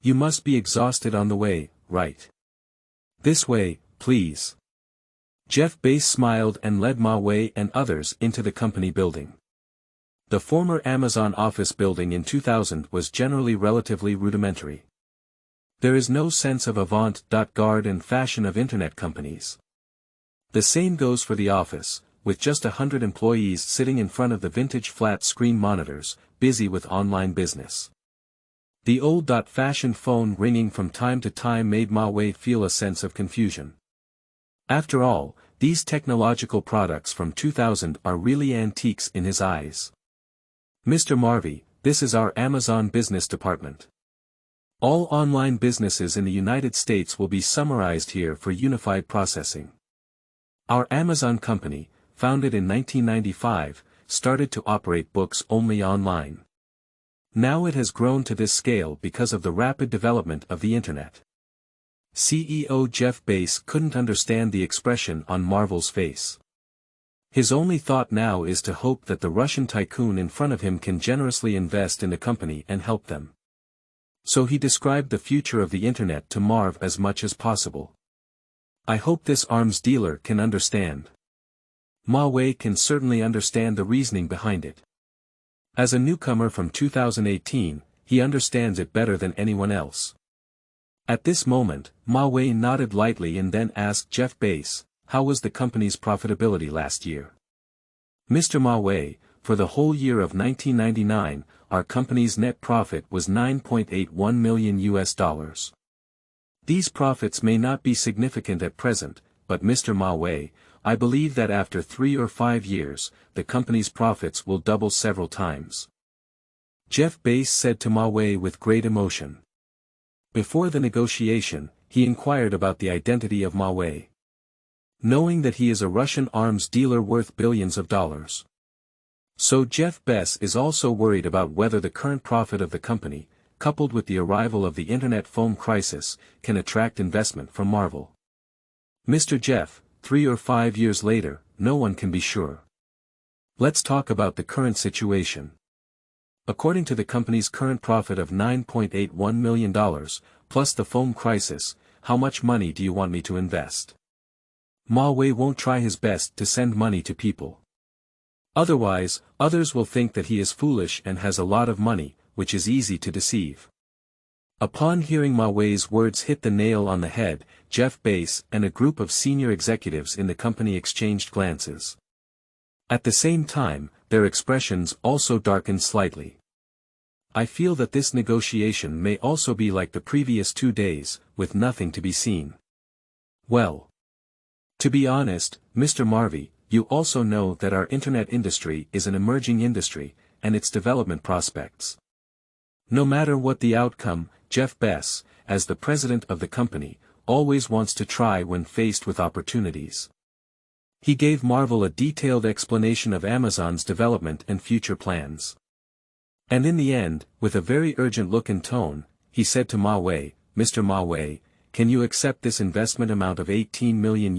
You must be exhausted on the way, right?" This way, please. Jeff Bezos smiled and led Ma Wei and others into the company building. The former Amazon office building in 2000 was generally relatively rudimentary. There is no sense of avant-garde and fashion of internet companies. The same goes for the office, with just 100 employees sitting in front of the vintage flat-screen monitors, busy with online business. The old-fashioned phone ringing from time to time made Ma Wei feel a sense of confusion. After all, these technological products from 2000 are really antiques in his eyes. Mr. Marvey, this is our Amazon business department. All online businesses in the United States will be summarized here for unified processing. Our Amazon company, founded in 1995, started to operate books only online. Now it has grown to this scale because of the rapid development of the Internet. CEO Jeff Bezos couldn't understand the expression on Marvel's face. His only thought now is to hope that the Russian tycoon in front of him can generously invest in the company and help them. So he described the future of the Internet to Marv as much as possible. I hope this arms dealer can understand. Ma Wei can certainly understand the reasoning behind it. As a newcomer from 2018, he understands it better than anyone else. At this moment, Ma Wei nodded lightly and then asked Jeff Bezos, how was the company's profitability last year? Mr. Ma Wei, for the whole year of 1999, our company's net profit was $9.81 million. These profits may not be significant at present, but Mr. Ma Wei, I believe that after 3 or 5 years, the company's profits will double several times. Jeff Bezos said to Ma Wei with great emotion. Before the negotiation, he inquired about the identity of Ma Wei. Knowing that he is a Russian arms dealer worth billions of dollars. So Jeff Bezos is also worried about whether the current profit of the company, coupled with the arrival of the internet phone crisis, can attract investment from Marvel. Mr. Jeff, 3 or 5 years later, no one can be sure. Let's talk about the current situation. According to the company's current profit of $9.81 million, plus the phone crisis, how much money do you want me to invest? Ma Wei won't try his best to send money to people. Otherwise, others will think that he is foolish and has a lot of money, which is easy to deceive. Upon hearing Ma Wei's words hit the nail on the head, Jeff Bezos and a group of senior executives in the company exchanged glances. At the same time, their expressions also darkened slightly. I feel that this negotiation may also be like the previous 2 days, with nothing to be seen. Well. To be honest, Mr. Marvey, you also know that our internet industry is an emerging industry, and its development prospects. No matter what the outcome, Jeff Bezos, as the president of the company, always wants to try when faced with opportunities. He gave Marvel a detailed explanation of Amazon's development and future plans. And in the end, with a very urgent look and tone, he said to Ma Wei, Mr. Ma Wei, can you accept this investment amount of $18 million?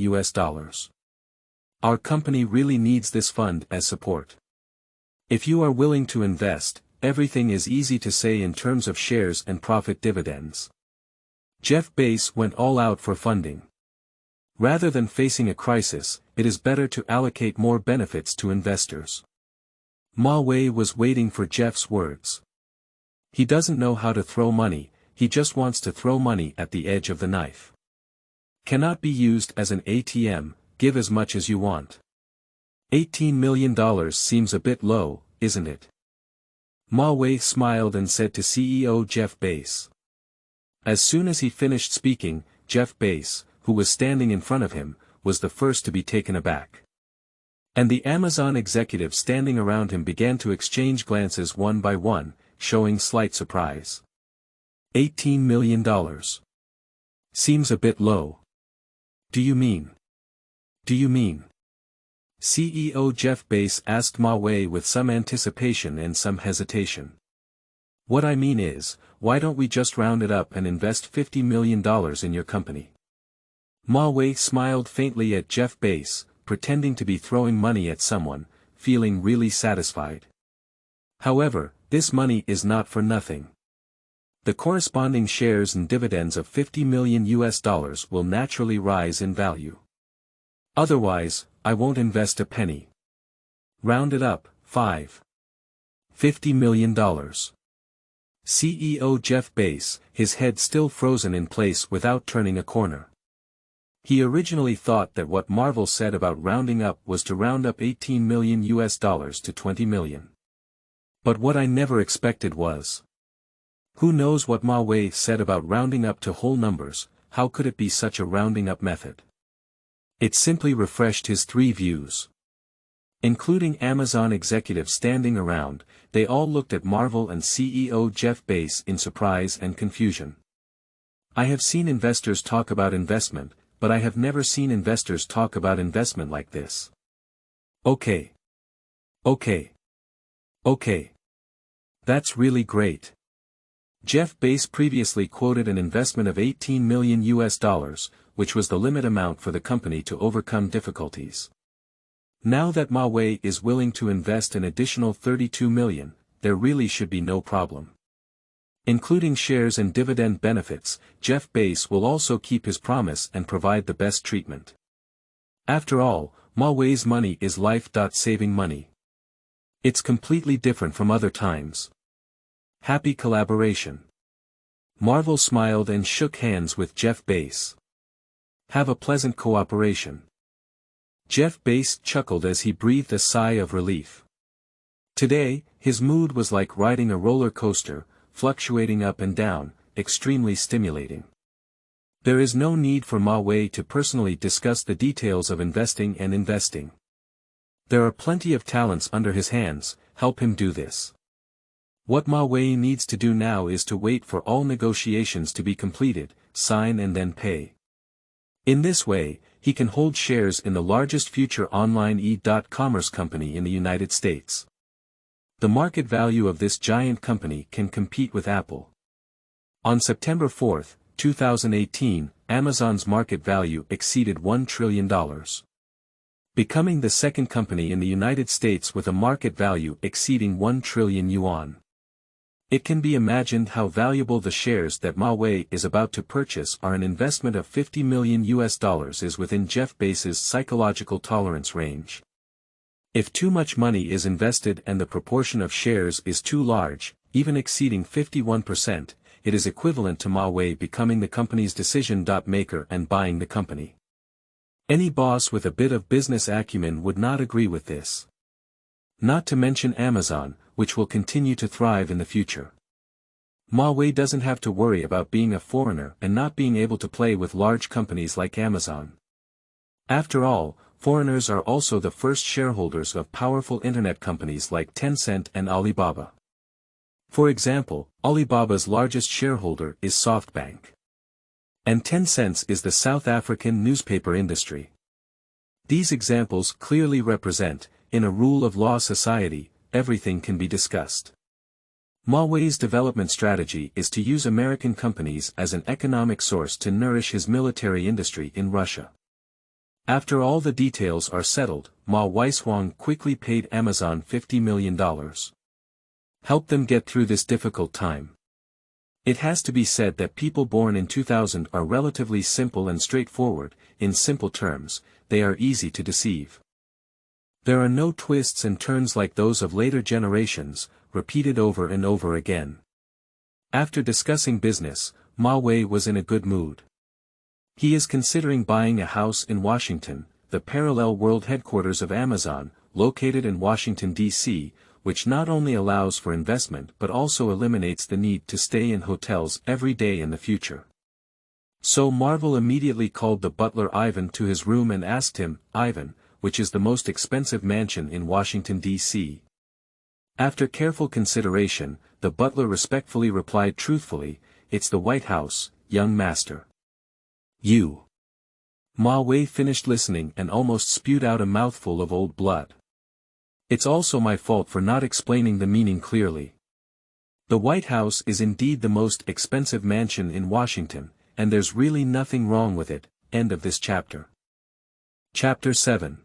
Our company really needs this fund as support. If you are willing to invest, everything is easy to say in terms of shares and profit dividends. Jeff Bezos went all out for funding. Rather than facing a crisis, it is better to allocate more benefits to investors. Ma Wei was waiting for Jeff's words. He doesn't know how to throw money, he just wants to throw money at the edge of the knife. Cannot be used as an ATM, give as much as you want. $18 million seems a bit low, isn't it? Ma Wei smiled and said to CEO Jeff Bezos. As soon as he finished speaking, Jeff Bezos, who was standing in front of him, was the first to be taken aback. And the Amazon executives standing around him began to exchange glances one by one, showing slight surprise. $18 million. Seems a bit low. Do you mean? CEO Jeff Bezos asked Ma Wei with some anticipation and some hesitation. What I mean is, why don't we just round it up and invest $50 million in your company? Ma Wei smiled faintly at Jeff Bezos, pretending to be throwing money at someone, feeling really satisfied. However, this money is not for nothing. The corresponding shares and dividends of $50 million will naturally rise in value. Otherwise, I won't invest a penny. Round it up, $50 million. CEO Jeff Bezos, his head still frozen in place without turning a corner. He originally thought that what Marvel said about rounding up was to round up $18 million to $20 million. But what I never expected was, who knows what Ma Wei said about rounding up to whole numbers? How could it be such a rounding up method? It simply refreshed his three views. Including Amazon executives standing around, they all looked at Marvel and CEO Jeff Bezos in surprise and confusion. I have seen investors talk about investment, but I have never seen investors talk about investment like this. Okay. That's really great. Jeff Bezos previously quoted an investment of $18 million, which was the limit amount for the company to overcome difficulties. Now that Ma Wei is willing to invest an additional $32 million, there really should be no problem. Including shares and dividend benefits, Jeff Bezos will also keep his promise and provide the best treatment. After all, Ma Wei's money is life-saving money. It's completely different from other times. Happy collaboration. Marvel smiled and shook hands with Jeff Bezos. Have a pleasant cooperation. Jeff Bezos chuckled as he breathed a sigh of relief. Today, his mood was like riding a roller coaster, fluctuating up and down, extremely stimulating. There is no need for Ma Wei to personally discuss the details of investing and investing. There are plenty of talents under his hands, help him do this. What Ma Wei needs to do now is to wait for all negotiations to be completed, sign and then pay. In this way, he can hold shares in the largest future online e-commerce company in the United States. The market value of this giant company can compete with Apple. On September 4, 2018, Amazon's market value exceeded $1 trillion. Becoming the second company in the United States with a market value exceeding 1 trillion yuan. It can be imagined how valuable the shares that Ma Wei is about to purchase are. An investment of $50 million is within Jeff Bezos' psychological tolerance range. If too much money is invested and the proportion of shares is too large, even exceeding 51%, it is equivalent to Ma Wei becoming the company's decision maker and buying the company. Any boss with a bit of business acumen would not agree with this. Not to mention Amazon, which will continue to thrive in the future. Ma Wei doesn't have to worry about being a foreigner and not being able to play with large companies like Amazon. After all, foreigners are also the first shareholders of powerful internet companies like Tencent and Alibaba. For example, Alibaba's largest shareholder is SoftBank. And Tencent is the South African newspaper industry. These examples clearly represent, in a rule of law society, everything can be discussed. Ma Wei's development strategy is to use American companies as an economic source to nourish his military industry in Russia. After all the details are settled, Ma Weishuang quickly paid Amazon $50 million. Help them get through this difficult time. It has to be said that people born in 2000 are relatively simple and straightforward. In simple terms, they are easy to deceive. There are no twists and turns like those of later generations, repeated over and over again. After discussing business, Ma Wei was in a good mood. He is considering buying a house in Washington, the parallel world headquarters of Amazon, located in Washington, D.C., which not only allows for investment but also eliminates the need to stay in hotels every day in the future. So Marvel immediately called the butler Ivan to his room and asked him, "Ivan, which is the most expensive mansion in Washington, D.C.?" After careful consideration, the butler respectfully replied truthfully, "It's the White House, young master." You. Ma Wei finished listening and almost spewed out a mouthful of old blood. It's also my fault for not explaining the meaning clearly. The White House is indeed the most expensive mansion in Washington, and there's really nothing wrong with it. End of this chapter. Chapter 7.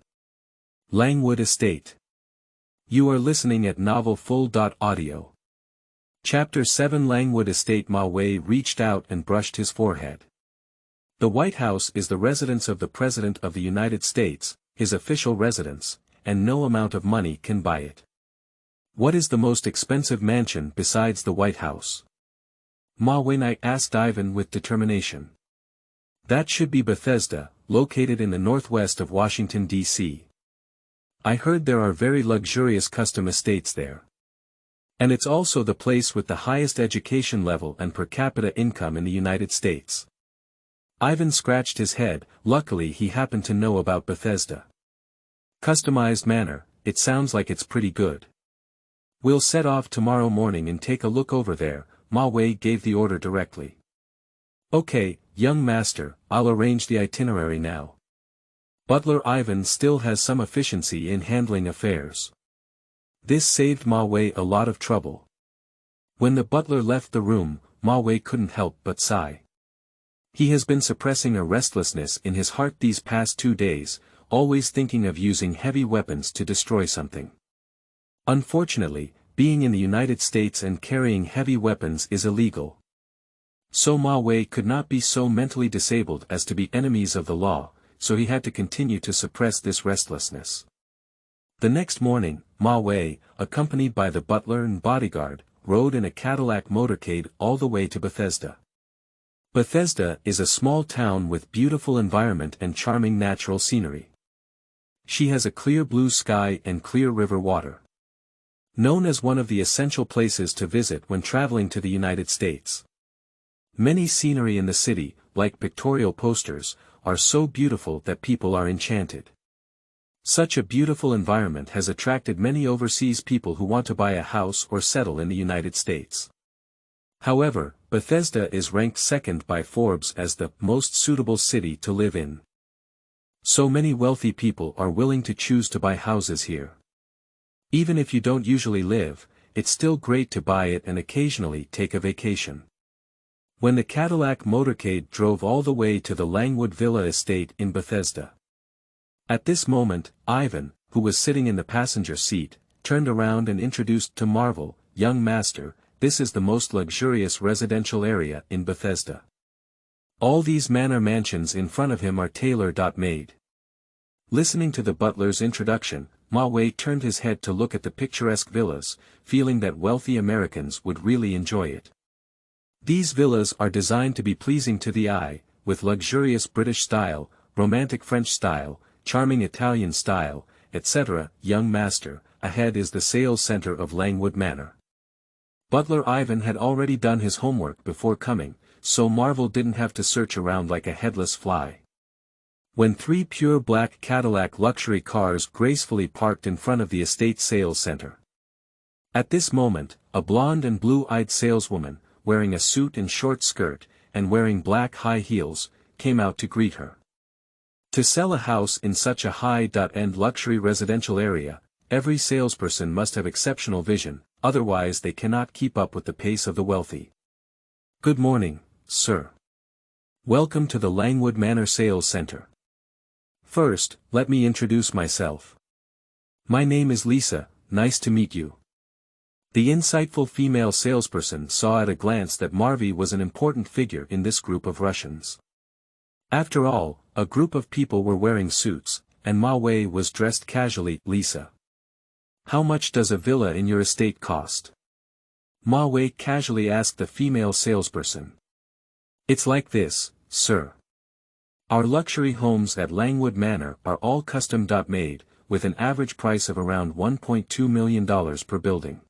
Langwood Estate. You are listening at novelfull.audio. Chapter 7 Langwood Estate. Ma Wei reached out and brushed his forehead. The White House is the residence of the President of the United States, his official residence, and no amount of money can buy it. What is the most expensive mansion besides the White House? Ma Wei asked Ivan with determination. That should be Bethesda, located in the northwest of Washington, D.C. I heard there are very luxurious custom estates there. And it's also the place with the highest education level and per capita income in the United States. Ivan scratched his head. Luckily he happened to know about Bethesda. Customized manor, it sounds like it's pretty good. We'll set off tomorrow morning and take a look over there. Ma Wei gave the order directly. Okay, young master, I'll arrange the itinerary now. Butler Ivan still has some efficiency in handling affairs. This saved Ma Wei a lot of trouble. When the butler left the room, Ma Wei couldn't help but sigh. He has been suppressing a restlessness in his heart these past 2 days, always thinking of using heavy weapons to destroy something. Unfortunately, being in the United States and carrying heavy weapons is illegal. So Ma Wei could not be so mentally disabled as to be enemies of the law, so he had to continue to suppress this restlessness. The next morning, Ma Wei, accompanied by the butler and bodyguard, rode in a Cadillac motorcade all the way to Bethesda. Bethesda is a small town with beautiful environment and charming natural scenery. She has a clear blue sky and clear river water. Known as one of the essential places to visit when traveling to the United States. Many scenery in the city, like pictorial posters, are so beautiful that people are enchanted. Such a beautiful environment has attracted many overseas people who want to buy a house or settle in the United States. However, Bethesda is ranked second by Forbes as the most suitable city to live in. So many wealthy people are willing to choose to buy houses here. Even if you don't usually live, it's still great to buy it and occasionally take a vacation. When the Cadillac motorcade drove all the way to the Langwood Villa estate in Bethesda. At this moment, Ivan, who was sitting in the passenger seat, turned around and introduced to Marvel, "Young master, this is the most luxurious residential area in Bethesda. All these manor mansions in front of him are tailor-made." Listening to the butler's introduction, Ma Wei turned his head to look at the picturesque villas, feeling that wealthy Americans would really enjoy it. These villas are designed to be pleasing to the eye, with luxurious British style, romantic French style, charming Italian style, etc. Young master, ahead is the sales center of Langwood Manor. Butler Ivan had already done his homework before coming, so Marvel didn't have to search around like a headless fly. When 3 pure black Cadillac luxury cars gracefully parked in front of the estate sales center. At this moment, a blonde and blue-eyed saleswoman, wearing a suit and short skirt, and wearing black high heels, came out to greet her. To sell a house in such a high-end luxury residential area, every salesperson must have exceptional vision, otherwise they cannot keep up with the pace of the wealthy. Good morning, sir. Welcome to the Langwood Manor Sales Center. First, let me introduce myself. My name is Lisa, nice to meet you. The insightful female salesperson saw at a glance that Marvy was an important figure in this group of Russians. After all, a group of people were wearing suits, and Ma Wei was dressed casually. Lisa. How much does a villa in your estate cost? Ma Wei casually asked the female salesperson. It's like this, sir. Our luxury homes at Langwood Manor are all custom-made, with an average price of around $1.2 million per building.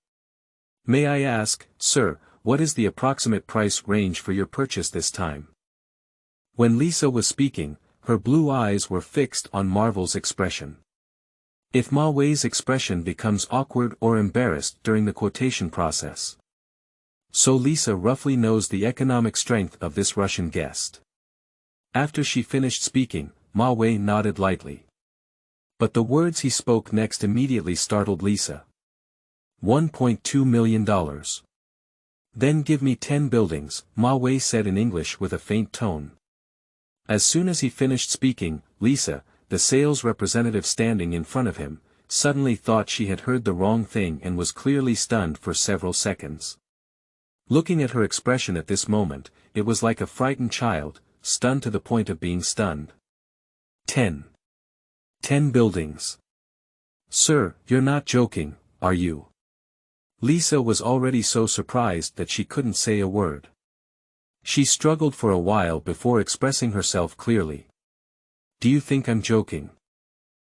May I ask, sir, what is the approximate price range for your purchase this time? When Lisa was speaking, her blue eyes were fixed on Marvel's expression. If Ma Wei's expression becomes awkward or embarrassed during the quotation process. So Lisa roughly knows the economic strength of this Russian guest. After she finished speaking, Ma Wei nodded lightly. But the words he spoke next immediately startled Lisa. $1.2 million. Then give me 10 buildings, Ma Wei said in English with a faint tone. As soon as he finished speaking, Lisa, the sales representative standing in front of him, suddenly thought she had heard the wrong thing and was clearly stunned for several seconds. Looking at her expression at this moment, it was like a frightened child, stunned to the point of being stunned. 10 buildings. Sir, you're not joking, are you? Lisa was already so surprised that she couldn't say a word. She struggled for a while before expressing herself clearly. Do you think I'm joking?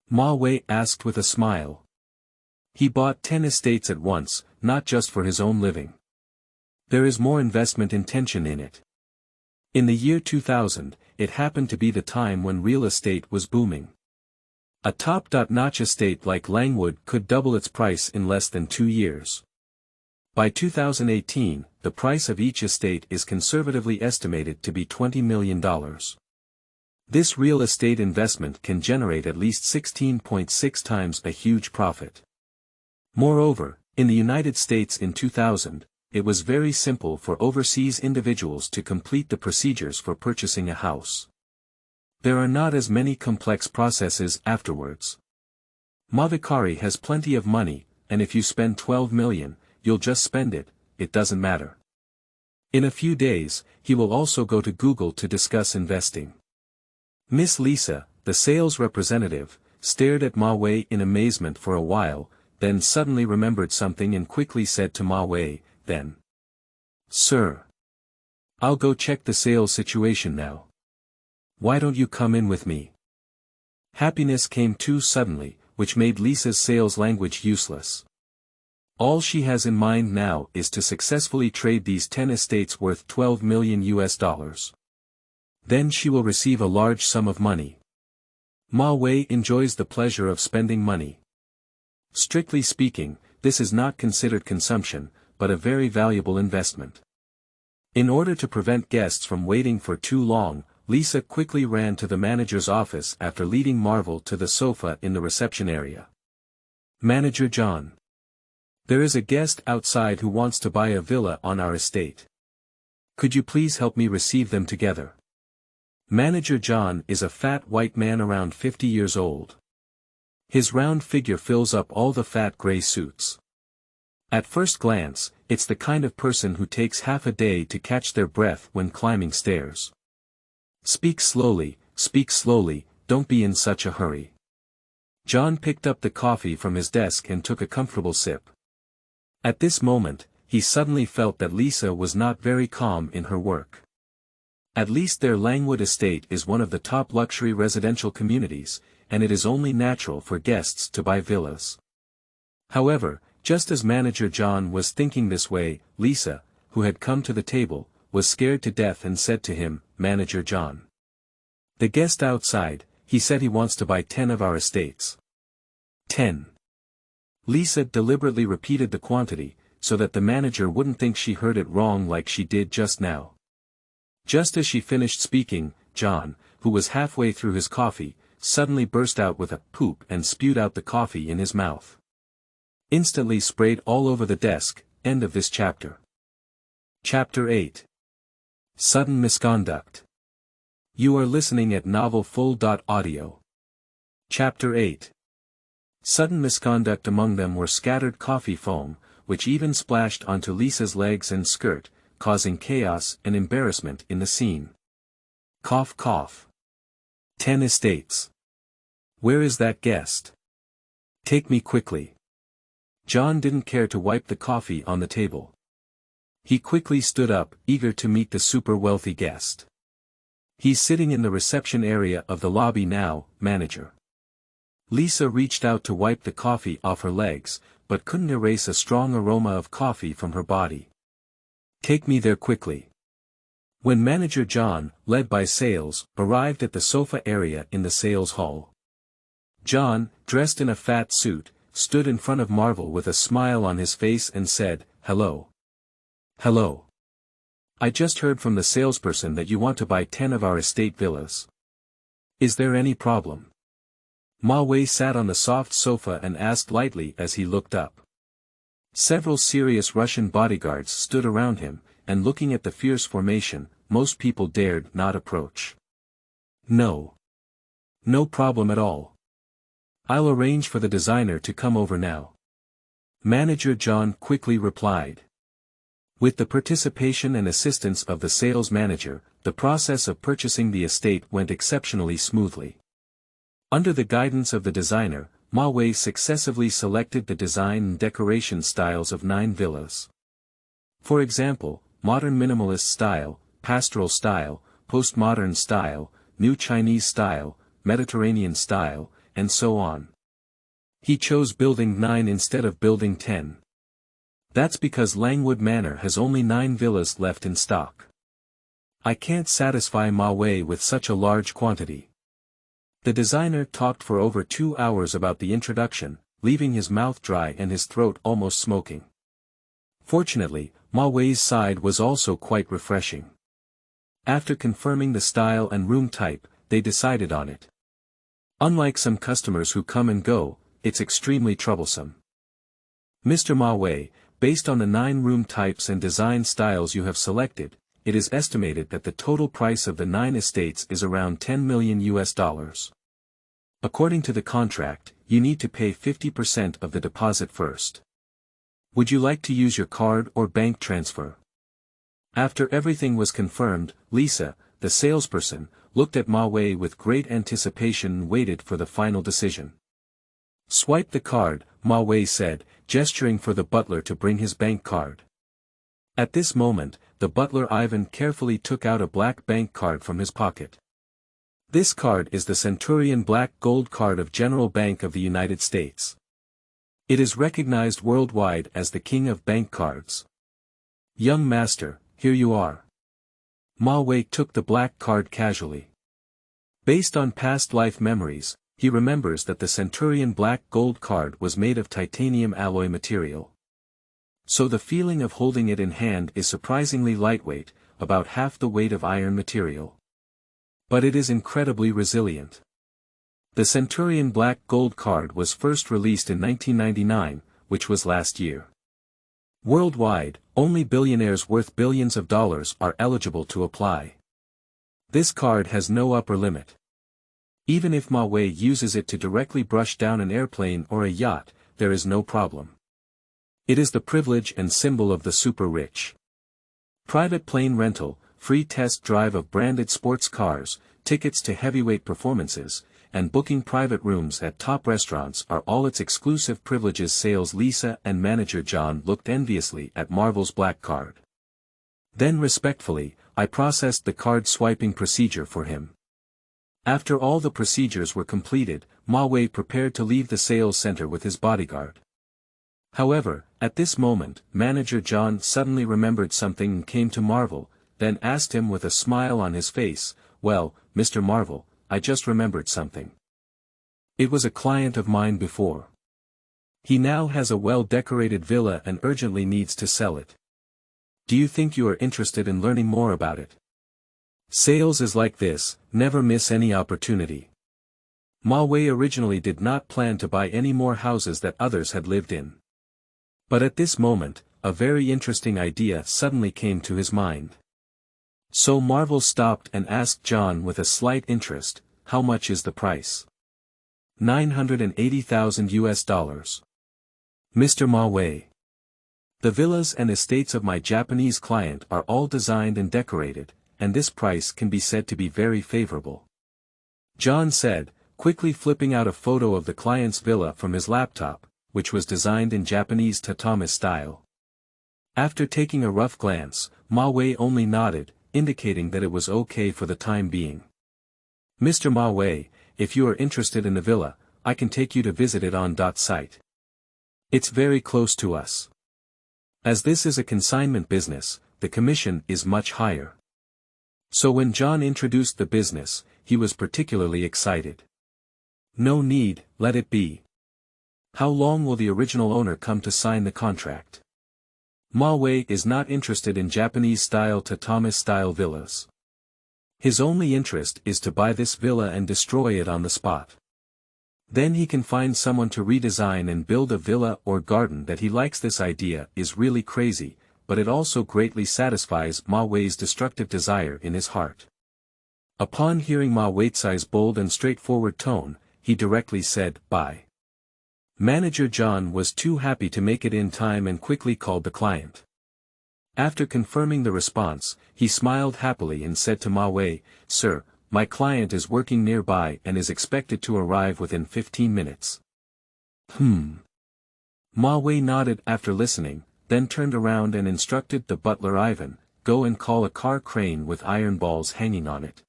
Ma Wei asked with a smile. He bought 10 estates at once, not just for his own living. There is more investment intention in it. In the year 2000, it happened to be the time when real estate was booming. A top-notch estate like Langwood could double its price in less than 2 years. By 2018, the price of each estate is conservatively estimated to be $20 million. This real estate investment can generate at least 16.6 times a huge profit. Moreover, in the United States in 2000, it was very simple for overseas individuals to complete the procedures for purchasing a house. There are not as many complex processes afterwards. Mavikari has plenty of money, and if you spend 12 million, you'll just spend it, it doesn't matter. In a few days, he will also go to Google to discuss investing. Miss Lisa, the sales representative, stared at Ma Wei in amazement for a while, then suddenly remembered something and quickly said to Ma Wei, then. Sir. I'll go check the sales situation now. Why don't you come in with me? Happiness came too suddenly, which made Lisa's sales language useless. All she has in mind now is to successfully trade these 10 estates worth $12 million. Then she will receive a large sum of money. Ma Wei enjoys the pleasure of spending money. Strictly speaking, this is not considered consumption, but a very valuable investment. In order to prevent guests from waiting for too long, Lisa quickly ran to the manager's office after leading Marvel to the sofa in the reception area. Manager John. There is a guest outside who wants to buy a villa on our estate. Could you please help me receive them together? Manager John is a fat white man around 50 years old. His round figure fills up all the fat gray suits. At first glance, it's the kind of person who takes half a day to catch their breath when climbing stairs. Speak slowly, don't be in such a hurry. John picked up the coffee from his desk and took a comfortable sip. At this moment, he suddenly felt that Lisa was not very calm in her work. At least their Langwood estate is one of the top luxury residential communities, and it is only natural for guests to buy villas. However, just as Manager John was thinking this way, Lisa, who had come to the table, was scared to death and said to him, Manager John. The guest outside, he said he wants to buy 10 of our estates. 10. Lisa deliberately repeated the quantity, so that the manager wouldn't think she heard it wrong like she did just now. Just as she finished speaking, John, who was halfway through his coffee, suddenly burst out with a poop and spewed out the coffee in his mouth. Instantly sprayed all over the desk. End of this chapter. Chapter 8. Sudden Misconduct. You are listening at novelfull.audio. Chapter 8. Sudden misconduct. Among them were scattered coffee foam, which even splashed onto Lisa's legs and skirt, causing chaos and embarrassment in the scene. Cough cough. 10 estates. Where is that guest? Take me quickly. John didn't care to wipe the coffee on the table. He quickly stood up, eager to meet the super wealthy guest. He's sitting in the reception area of the lobby now, manager. Lisa reached out to wipe the coffee off her legs, but couldn't erase a strong aroma of coffee from her body. Take me there quickly. When Manager John, led by sales, arrived at the sofa area in the sales hall. John, dressed in a fat suit, stood in front of Marvel with a smile on his face and said, Hello. Hello. I just heard from the salesperson that you want to buy 10 of our estate villas. Is there any problem? Ma Wei sat on the soft sofa and asked lightly as he looked up. Several serious Russian bodyguards stood around him, and looking at the fierce formation, most people dared not approach. No. No problem at all. I'll arrange for the designer to come over now. Manager John quickly replied. With the participation and assistance of the sales manager, the process of purchasing the estate went exceptionally smoothly. Under the guidance of the designer, Ma Wei successively selected the design and decoration styles of 9 villas. For example, modern minimalist style, pastoral style, postmodern style, new Chinese style, Mediterranean style, and so on. He chose building 9 instead of building 10. That's because Langwood Manor has only 9 villas left in stock. I can't satisfy Ma Wei with such a large quantity. The designer talked for over 2 hours about the introduction, leaving his mouth dry and his throat almost smoking. Fortunately, Ma Wei's side was also quite refreshing. After confirming the style and room type, they decided on it. Unlike some customers who come and go, it's extremely troublesome. Mr. Ma Wei, based on the 9 room types and design styles you have selected, it is estimated that the total price of the 9 estates is around $10 million. According to the contract, you need to pay 50% of the deposit first. Would you like to use your card or bank transfer? After everything was confirmed, Lisa, the salesperson, looked at Ma Wei with great anticipation and waited for the final decision. Swipe the card, Ma Wei said, gesturing for the butler to bring his bank card. At this moment, the butler Ivan carefully took out a black bank card from his pocket. This card is the Centurion Black Gold Card of General Bank of the United States. It is recognized worldwide as the king of bank cards. Young master, here you are. Ma Wei took the black card casually. Based on past life memories, he remembers that the Centurion Black Gold Card was made of titanium alloy material. So the feeling of holding it in hand is surprisingly lightweight, about half the weight of iron material. But it is incredibly resilient. The Centurion Black Gold Card was first released in 1999, which was last year. Worldwide, only billionaires worth billions of dollars are eligible to apply. This card has no upper limit. Even if Ma Wei uses it to directly brush down an airplane or a yacht, there is no problem. It is the privilege and symbol of the super rich. Private plane rental, free test drive of branded sports cars, tickets to heavyweight performances, and booking private rooms at top restaurants are all its exclusive privileges. Sales Lisa and manager John looked enviously at Marvel's black card. Then respectfully, I processed the card swiping procedure for him. After all the procedures were completed, Ma Wei prepared to leave the sales center with his bodyguard. However, at this moment, manager John suddenly remembered something and came to Marvel, then asked him with a smile on his face, "Well, Mr. Marvel, I just remembered something. It was a client of mine before. He now has a well-decorated villa and urgently needs to sell it. Do you think you are interested in learning more about it? Sales is like this, never miss any opportunity." Ma Wei originally did not plan to buy any more houses that others had lived in. But at this moment, a very interesting idea suddenly came to his mind. So Marvel stopped and asked John with a slight interest, "How much is the price?" $980,000. Mr. Ma Wei. The villas and estates of my Japanese client are all designed and decorated, and this price can be said to be very favorable. John said, quickly flipping out a photo of the client's villa from his laptop, which was designed in Japanese tatami style. After taking a rough glance, Ma Wei only nodded, indicating that it was okay for the time being. "Mr. Ma Wei, if you are interested in the villa, I can take you to visit it on site. It's very close to us. As this is a consignment business, the commission is much higher." So when John introduced the business, he was particularly excited. "No need, let it be. How long will the original owner come to sign the contract?" Ma Wei is not interested in Japanese-style tatami-style villas. His only interest is to buy this villa and destroy it on the spot. Then he can find someone to redesign and build a villa or garden that he likes. This idea is really crazy, but it also greatly satisfies Ma Wei's destructive desire in his heart. Upon hearing Ma Wei's bold and straightforward tone, he directly said, "Buy." Manager John was too happy to make it in time and quickly called the client. After confirming the response, he smiled happily and said to Ma Wei, "Sir, my client is working nearby and is expected to arrive within 15 minutes. Ma Wei nodded after listening, then turned around and instructed the butler Ivan, "Go and call a car crane with iron balls hanging on it."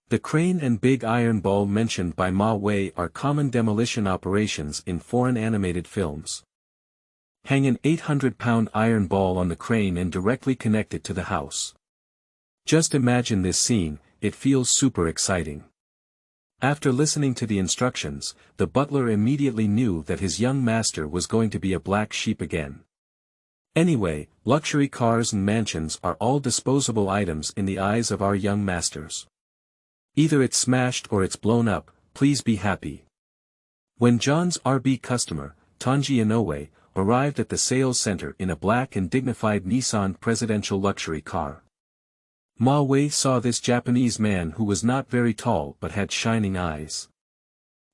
The crane and big iron ball mentioned by Ma Wei are common demolition operations in foreign animated films. Hang an 800-pound iron ball on the crane and directly connect it to the house. Just imagine this scene, it feels super exciting. After listening to the instructions, the butler immediately knew that his young master was going to be a black sheep again. Anyway, luxury cars and mansions are all disposable items in the eyes of our young masters. Either it's smashed or it's blown up, please be happy. When John's RB customer, Tanji Inoue, arrived at the sales center in a black and dignified Nissan presidential luxury car. Ma Wei saw this Japanese man who was not very tall but had shining eyes.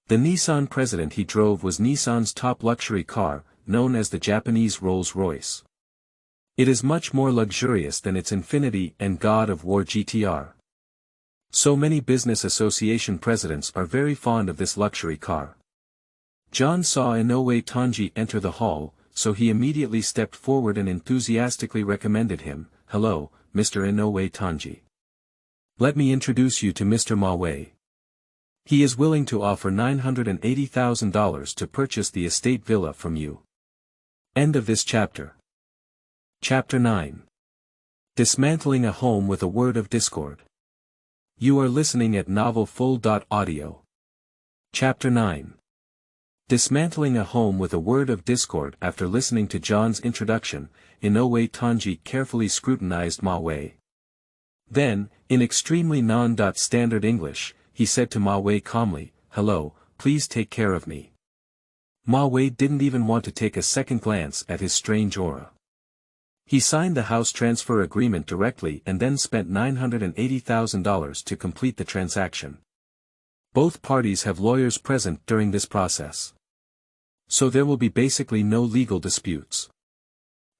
The Nissan President he drove was Nissan's top luxury car, known as the Japanese Rolls Royce. It is much more luxurious than its Infinity and God of War GTR. So many business association presidents are very fond of this luxury car. John saw Inoue Tanji enter the hall, so he immediately stepped forward and enthusiastically recommended him, "Hello, Mr. Inoue Tanji. Let me introduce you to Mr. Ma Wei. He is willing to offer $980,000 to purchase the estate villa from you." End of this chapter. Chapter 9. Dismantling a Home with a Word of Discord. You are listening at novelfull.audio. Chapter 9. Dismantling a Home with a Word of Discord. After listening to John's introduction, Inoue Tanji carefully scrutinized Ma Wei. Then, in extremely non-standard English, he said to Ma Wei calmly, "Hello, please take care of me." Ma Wei didn't even want to take a second glance at his strange aura. He signed the house transfer agreement directly and then spent $980,000 to complete the transaction. Both parties have lawyers present during this process. So there will be basically no legal disputes.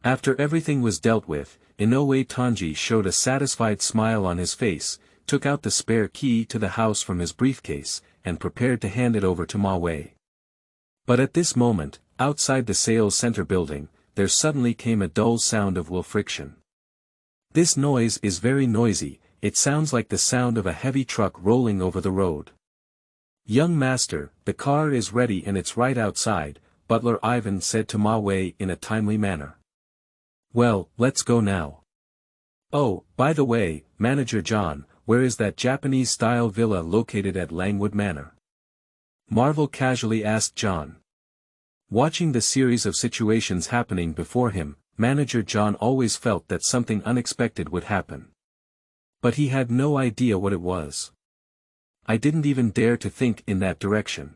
After everything was dealt with, Inoue Tanji showed a satisfied smile on his face, took out the spare key to the house from his briefcase, and prepared to hand it over to Ma Wei. But at this moment, outside the sales center building, there suddenly came a dull sound of wheel friction. This noise is very noisy, it sounds like the sound of a heavy truck rolling over the road. "Young master, the car is ready and it's right outside," butler Ivan said to Ma Wei in a timely manner. "Well, let's go now." "Oh, by the way, Manager John, where is that Japanese-style villa located at Langwood Manor?" Marvel casually asked John. Watching the series of situations happening before him, Manager John always felt that something unexpected would happen. But he had no idea what it was. "I didn't even dare to think in that direction.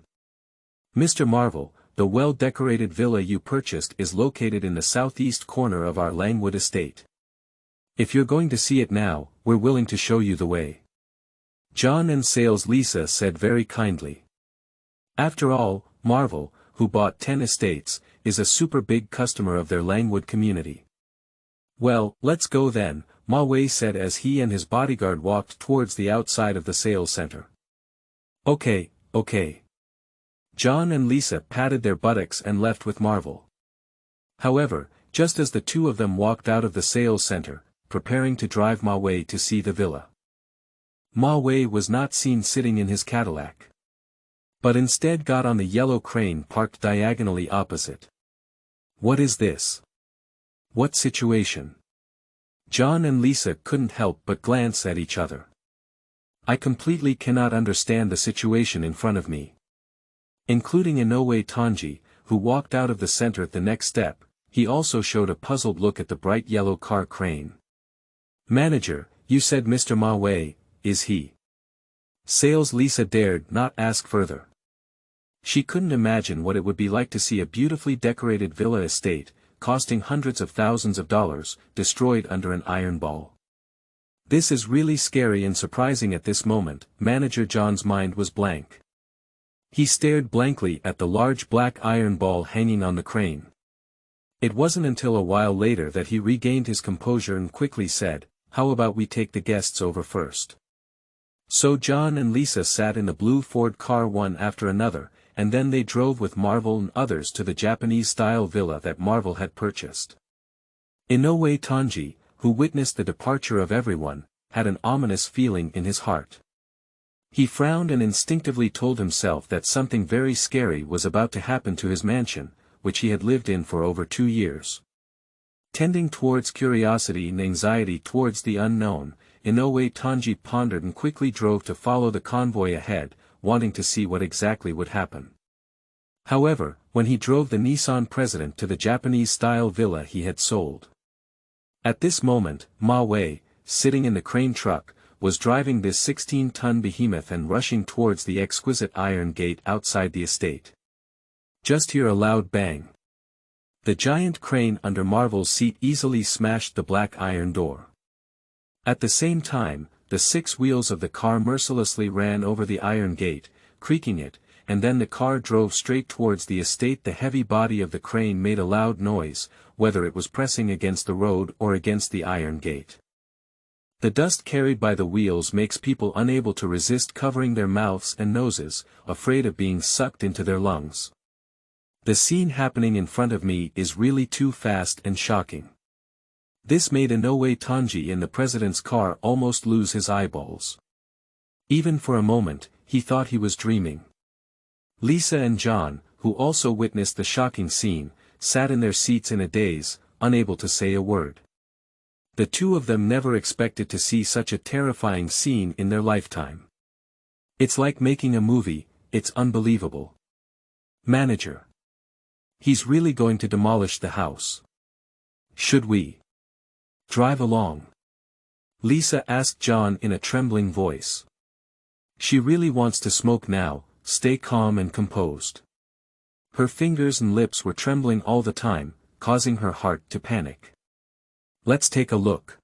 Mr. Marvel, the well-decorated villa you purchased is located in the southeast corner of our Langwood estate. If you're going to see it now, we're willing to show you the way," John and Sales Lisa said very kindly. After all, Marvel, who bought 10 estates, is a super big customer of their Langwood community. "Well, let's go then," Ma Wei said as he and his bodyguard walked towards the outside of the sales center. Okay. John and Lisa patted their buttocks and left with Marvel. However, just as the two of them walked out of the sales center, preparing to drive Ma Wei to see the villa, Ma Wei was not seen sitting in his Cadillac, but instead got on the yellow crane parked diagonally opposite. What is this? What situation? John and Lisa couldn't help but glance at each other. I completely cannot understand the situation in front of me. Including Inoue Tanji, who walked out of the center at the next step, he also showed a puzzled look at the bright yellow car crane. "Manager, you said Mr. Ma Wei, is he?" Sales Lisa dared not ask further. She couldn't imagine what it would be like to see a beautifully decorated villa estate, costing hundreds of thousands of dollars, destroyed under an iron ball. This is really scary and surprising. At this moment, Manager John's mind was blank. He stared blankly at the large black iron ball hanging on the crane. It wasn't until a while later that he regained his composure and quickly said, "How about we take the guests over first?" So John and Lisa sat in the blue Ford car one after another, and then they drove with Marvel and others to the Japanese-style villa that Marvel had purchased. Inoue Tanji, who witnessed the departure of everyone, had an ominous feeling in his heart. He frowned and instinctively told himself that something very scary was about to happen to his mansion, which he had lived in for over 2 years. Tending towards curiosity and anxiety towards the unknown, Inoue Tanji pondered and quickly drove to follow the convoy ahead, wanting to see what exactly would happen. However, when he drove the Nissan President to the Japanese-style villa he had sold. At this moment, Ma Wei, sitting in the crane truck, was driving this 16-ton behemoth and rushing towards the exquisite iron gate outside the estate. Just hear a loud bang. The giant crane under Marvel's seat easily smashed the black iron door. At the same time, the 6 wheels of the car mercilessly ran over the iron gate, creaking it, and then the car drove straight towards the estate. The heavy body of the crane made a loud noise, whether it was pressing against the road or against the iron gate. The dust carried by the wheels makes people unable to resist covering their mouths and noses, afraid of being sucked into their lungs. The scene happening in front of me is really too fast and shocking. This made Inoue Tanji in the president's car almost lose his eyeballs. Even for a moment, he thought he was dreaming. Lisa and John, who also witnessed the shocking scene, sat in their seats in a daze, unable to say a word. The two of them never expected to see such a terrifying scene in their lifetime. It's like making a movie, it's unbelievable. Manager. He's really going to demolish the house. Should we drive along? Lisa asked John in a trembling voice. She really wants to smoke now, stay calm and composed. Her fingers and lips were trembling all the time, causing her heart to panic. Let's take a look.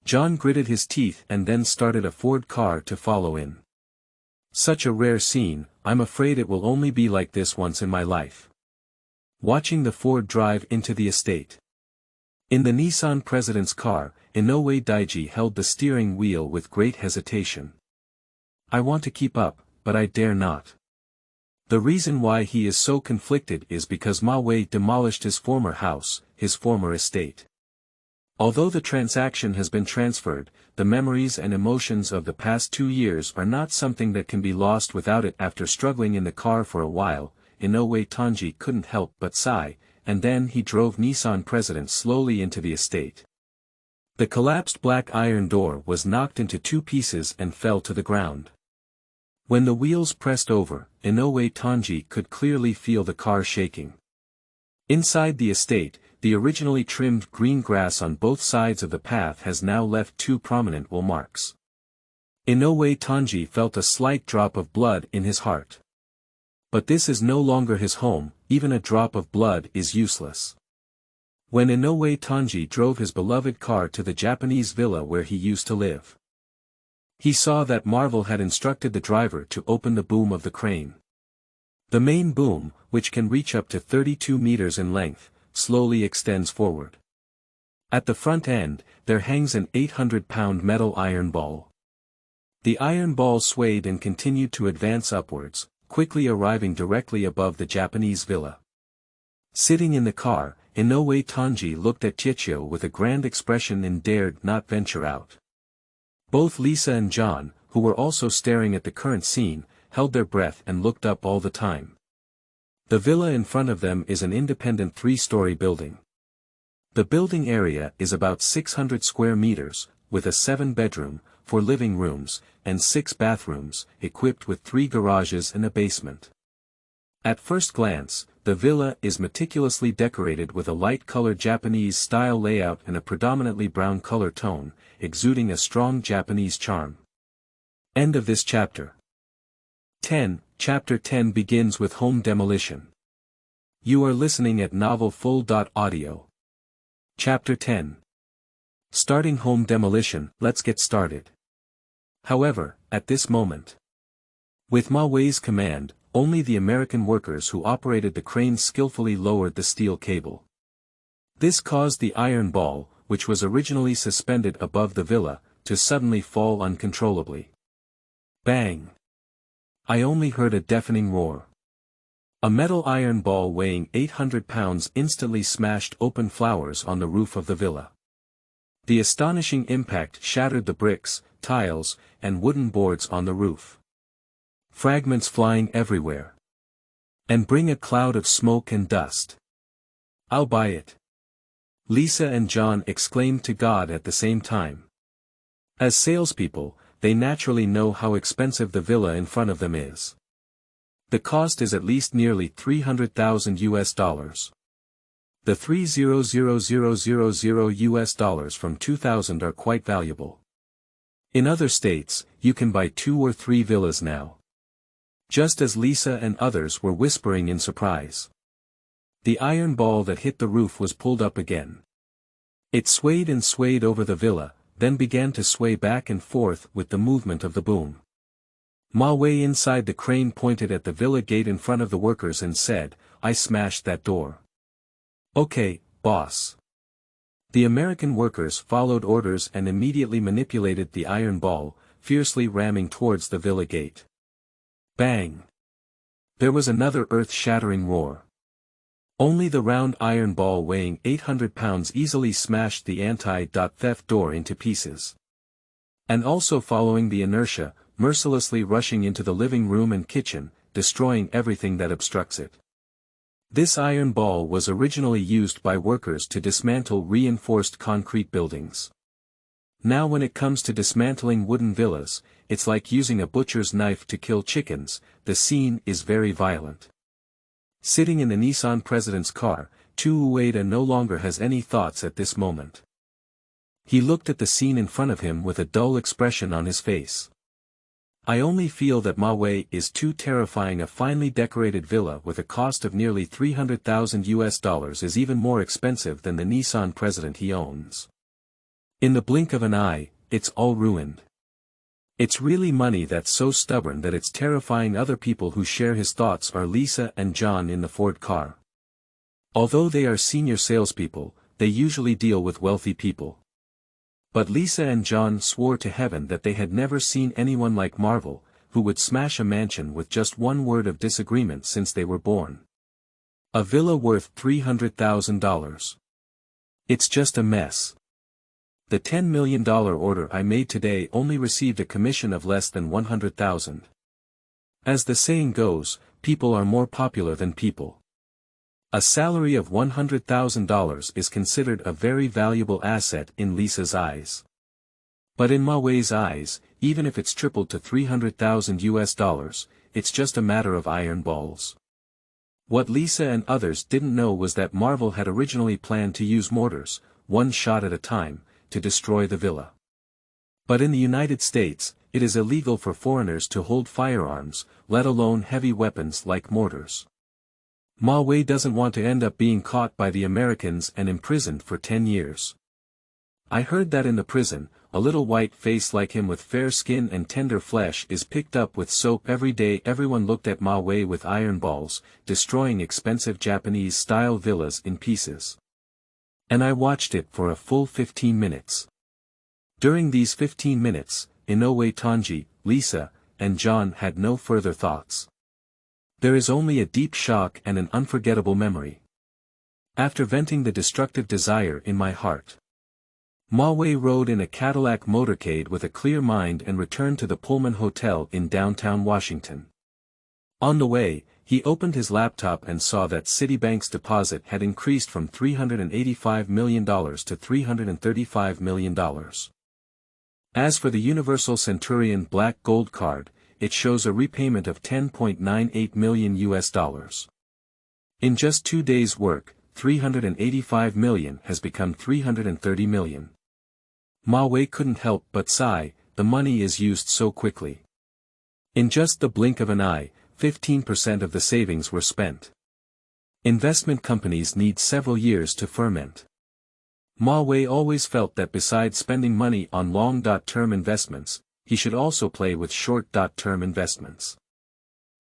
John gritted his teeth and then started a Ford car to follow in. Such a rare scene, I'm afraid it will only be like this once in my life. Watching the Ford drive into the estate. In the Nissan President's car, Inoue Daiji held the steering wheel with great hesitation. I want to keep up, but I dare not. The reason why he is so conflicted is because Ma Wei demolished his former house, his former estate. Although the transaction has been transferred, the memories and emotions of the past 2 years are not something that can be lost without it. After struggling in the car for a while, Inoue Tanji couldn't help but sigh, and then he drove Nissan President slowly into the estate. The collapsed black iron door was knocked into 2 pieces and fell to the ground. When the wheels pressed over, Inoue Tanji could clearly feel the car shaking. Inside the estate, the originally trimmed green grass on both sides of the path has now left 2 prominent wool marks. Inoue Tanji felt a slight drop of blood in his heart. But this is no longer his home, even a drop of blood is useless. When Inoue Tanji drove his beloved car to the Japanese villa where he used to live, he saw that Marvel had instructed the driver to open the boom of the crane. The main boom, which can reach up to 32 meters in length, slowly extends forward. At the front end, there hangs an 800-pound metal iron ball. The iron ball swayed and continued to advance upwards, quickly arriving directly above the Japanese villa. Sitting in the car, Inoue Tanji looked at Chichio with a grand expression and dared not venture out. Both Lisa and John, who were also staring at the current scene, held their breath and looked up all the time. The villa in front of them is an independent 3-story building. The building area is about 600 square meters, with a 7-bedroom, 4 living rooms, and 6 bathrooms, equipped with 3 garages and a basement. At first glance, the villa is meticulously decorated with a light-colored Japanese-style layout and a predominantly brown color tone, exuding a strong Japanese charm. End of this chapter. 10. Chapter 10 begins with home demolition. You are listening at novelfull.audio. Chapter 10. Starting home demolition. Let's get started. However, at this moment, with Ma Wei's command, only the American workers who operated the crane skillfully lowered the steel cable. This caused the iron ball, which was originally suspended above the villa, to suddenly fall uncontrollably. Bang! I only heard a deafening roar. A metal iron ball weighing 800 pounds instantly smashed open flowers on the roof of the villa. The astonishing impact shattered the bricks, tiles, and wooden boards on the roof. Fragments flying everywhere. And bring a cloud of smoke and dust. I'll buy it. Lisa and John exclaimed to God at the same time. As salespeople, they naturally know how expensive the villa in front of them is. The cost is at least nearly $300,000. The $300,000 from 2000 are quite valuable. In other states, you can buy 2 or 3 villas now. Just as Lisa and others were whispering in surprise. The iron ball that hit the roof was pulled up again. It swayed and swayed over the villa, then began to sway back and forth with the movement of the boom. Ma Wei inside the crane pointed at the villa gate in front of the workers and said, "I smashed that door." "Okay, boss." The American workers followed orders and immediately manipulated the iron ball, fiercely ramming towards the villa gate. Bang! There was another earth-shattering roar. Only the round iron ball weighing 800 pounds easily smashed the anti-theft door into pieces. And also following the inertia, mercilessly rushing into the living room and kitchen, destroying everything that obstructs it. This iron ball was originally used by workers to dismantle reinforced concrete buildings. Now when it comes to dismantling wooden villas, it's like using a butcher's knife to kill chickens. The scene is very violent. Sitting in the Nissan president's car, Chu Ueda no longer has any thoughts at this moment. He looked at the scene in front of him with a dull expression on his face. I only feel that Ma Wei is too terrifying. A finely decorated villa with a cost of nearly $300,000 is even more expensive than the Nissan president he owns. In the blink of an eye, it's all ruined. It's really money that's so stubborn that it's terrifying. Other people who share his thoughts are Lisa and John in the Ford car. Although they are senior salespeople, they usually deal with wealthy people. But Lisa and John swore to heaven that they had never seen anyone like Marvel, who would smash a mansion with just one word of disagreement since they were born. A villa worth $300,000. It's just a mess. The $10 million order I made today only received a commission of less than $100,000. As the saying goes, people are more popular than people. A salary of $100,000 is considered a very valuable asset in Lisa's eyes. But in Ma Wei's eyes, even if it's tripled to $300,000, it's just a matter of iron balls. What Lisa and others didn't know was that Marvel had originally planned to use mortars, one shot at a time, to destroy the villa. But in the United States, it is illegal for foreigners to hold firearms, let alone heavy weapons like mortars. Ma Wei doesn't want to end up being caught by the Americans and imprisoned for 10 years. I heard that in the prison, a little white face like him with fair skin and tender flesh is picked up with soap every day. Everyone looked at Ma Wei with iron balls, destroying expensive Japanese-style villas in pieces. And I watched it for a full 15 minutes. During these 15 minutes, Inoue Tanji, Lisa, and John had no further thoughts. There is only a deep shock and an unforgettable memory. After venting the destructive desire in my heart, Ma Wei rode in a Cadillac motorcade with a clear mind and returned to the Pullman Hotel in downtown Washington. On the way, he opened his laptop and saw that Citibank's deposit had increased from $385 million to $335 million. As for the Universal Centurion Black Gold Card, it shows a repayment of $10.98 million. In just 2 days' work, $385 million has become $330 million. Ma Wei couldn't help but sigh, the money is used so quickly. In just the blink of an eye, 15% of the savings were spent. Investment companies need several years to ferment. Ma Wei always felt that besides spending money on long-term investments, he should also play with short-term investments.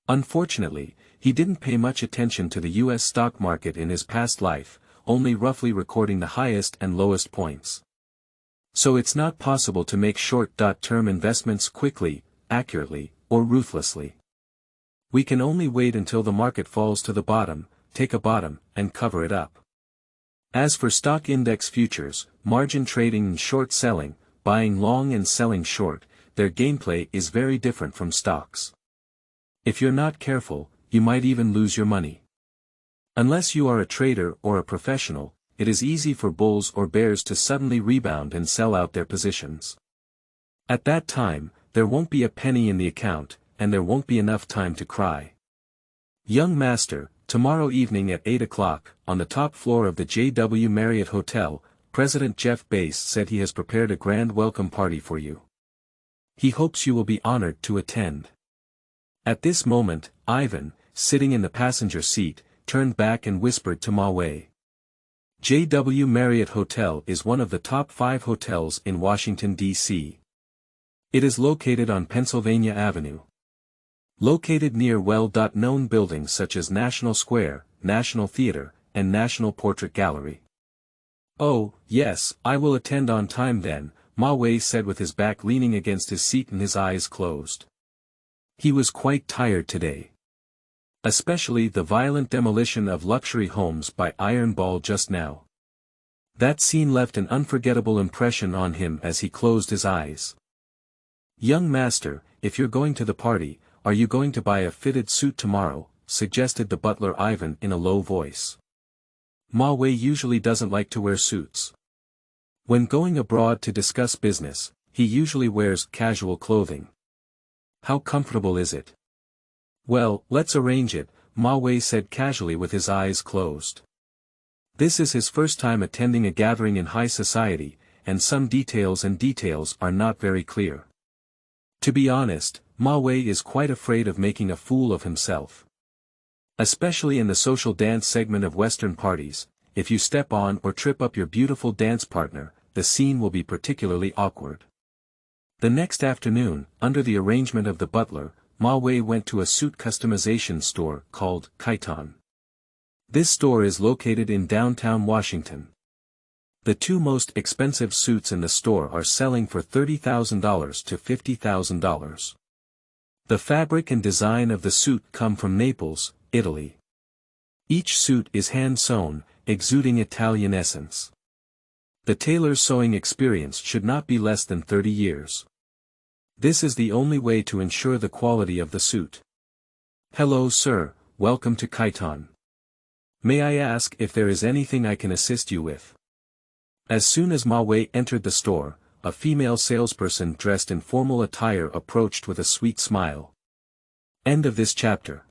Unfortunately, he didn't pay much attention to the U.S. stock market in his past life, only roughly recording the highest and lowest points. So it's not possible to make short-term investments quickly, accurately, or ruthlessly. We can only wait until the market falls to the bottom, take a bottom, and cover it up. As for stock index futures, margin trading and short selling, buying long and selling short, their gameplay is very different from stocks. If you're not careful, you might even lose your money. Unless you are a trader or a professional, it is easy for bulls or bears to suddenly rebound and sell out their positions. At that time, there won't be a penny in the account, and there won't be enough time to cry. Young master, tomorrow evening at 8 o'clock, on the top floor of the JW Marriott Hotel, President Jeff Bezos said he has prepared a grand welcome party for you. He hopes you will be honored to attend. At this moment, Ivan, sitting in the passenger seat, turned back and whispered to Ma Wei. JW Marriott Hotel is one of the top 5 hotels in Washington, D.C. It is located on Pennsylvania Avenue. Located near well-known buildings such as National Square, National Theater, and National Portrait Gallery. Oh, yes, I will attend on time then, Ma Wei said with his back leaning against his seat and his eyes closed. He was quite tired today. Especially the violent demolition of luxury homes by Iron Ball just now. That scene left an unforgettable impression on him as he closed his eyes. Young master, if you're going to the party, are you going to buy a fitted suit tomorrow? Suggested the butler Ivan in a low voice. Ma Wei usually doesn't like to wear suits. When going abroad to discuss business, he usually wears casual clothing. How comfortable is it? Well, let's arrange it, Ma Wei said casually with his eyes closed. This is his first time attending a gathering in high society, and some details are not very clear. To be honest, Ma Wei is quite afraid of making a fool of himself. Especially in the social dance segment of Western parties, if you step on or trip up your beautiful dance partner, the scene will be particularly awkward. The next afternoon, under the arrangement of the butler, Ma Wei went to a suit customization store called Khitan. This store is located in downtown Washington. The 2 most expensive suits in the store are selling for $30,000 to $50,000. The fabric and design of the suit come from Naples, Italy. Each suit is hand-sewn, exuding Italian essence. The tailor's sewing experience should not be less than 30 years. This is the only way to ensure the quality of the suit. Hello sir, welcome to Khitan. May I ask if there is anything I can assist you with? As soon as Ma Wei entered the store, a female salesperson dressed in formal attire approached with a sweet smile. End of this chapter.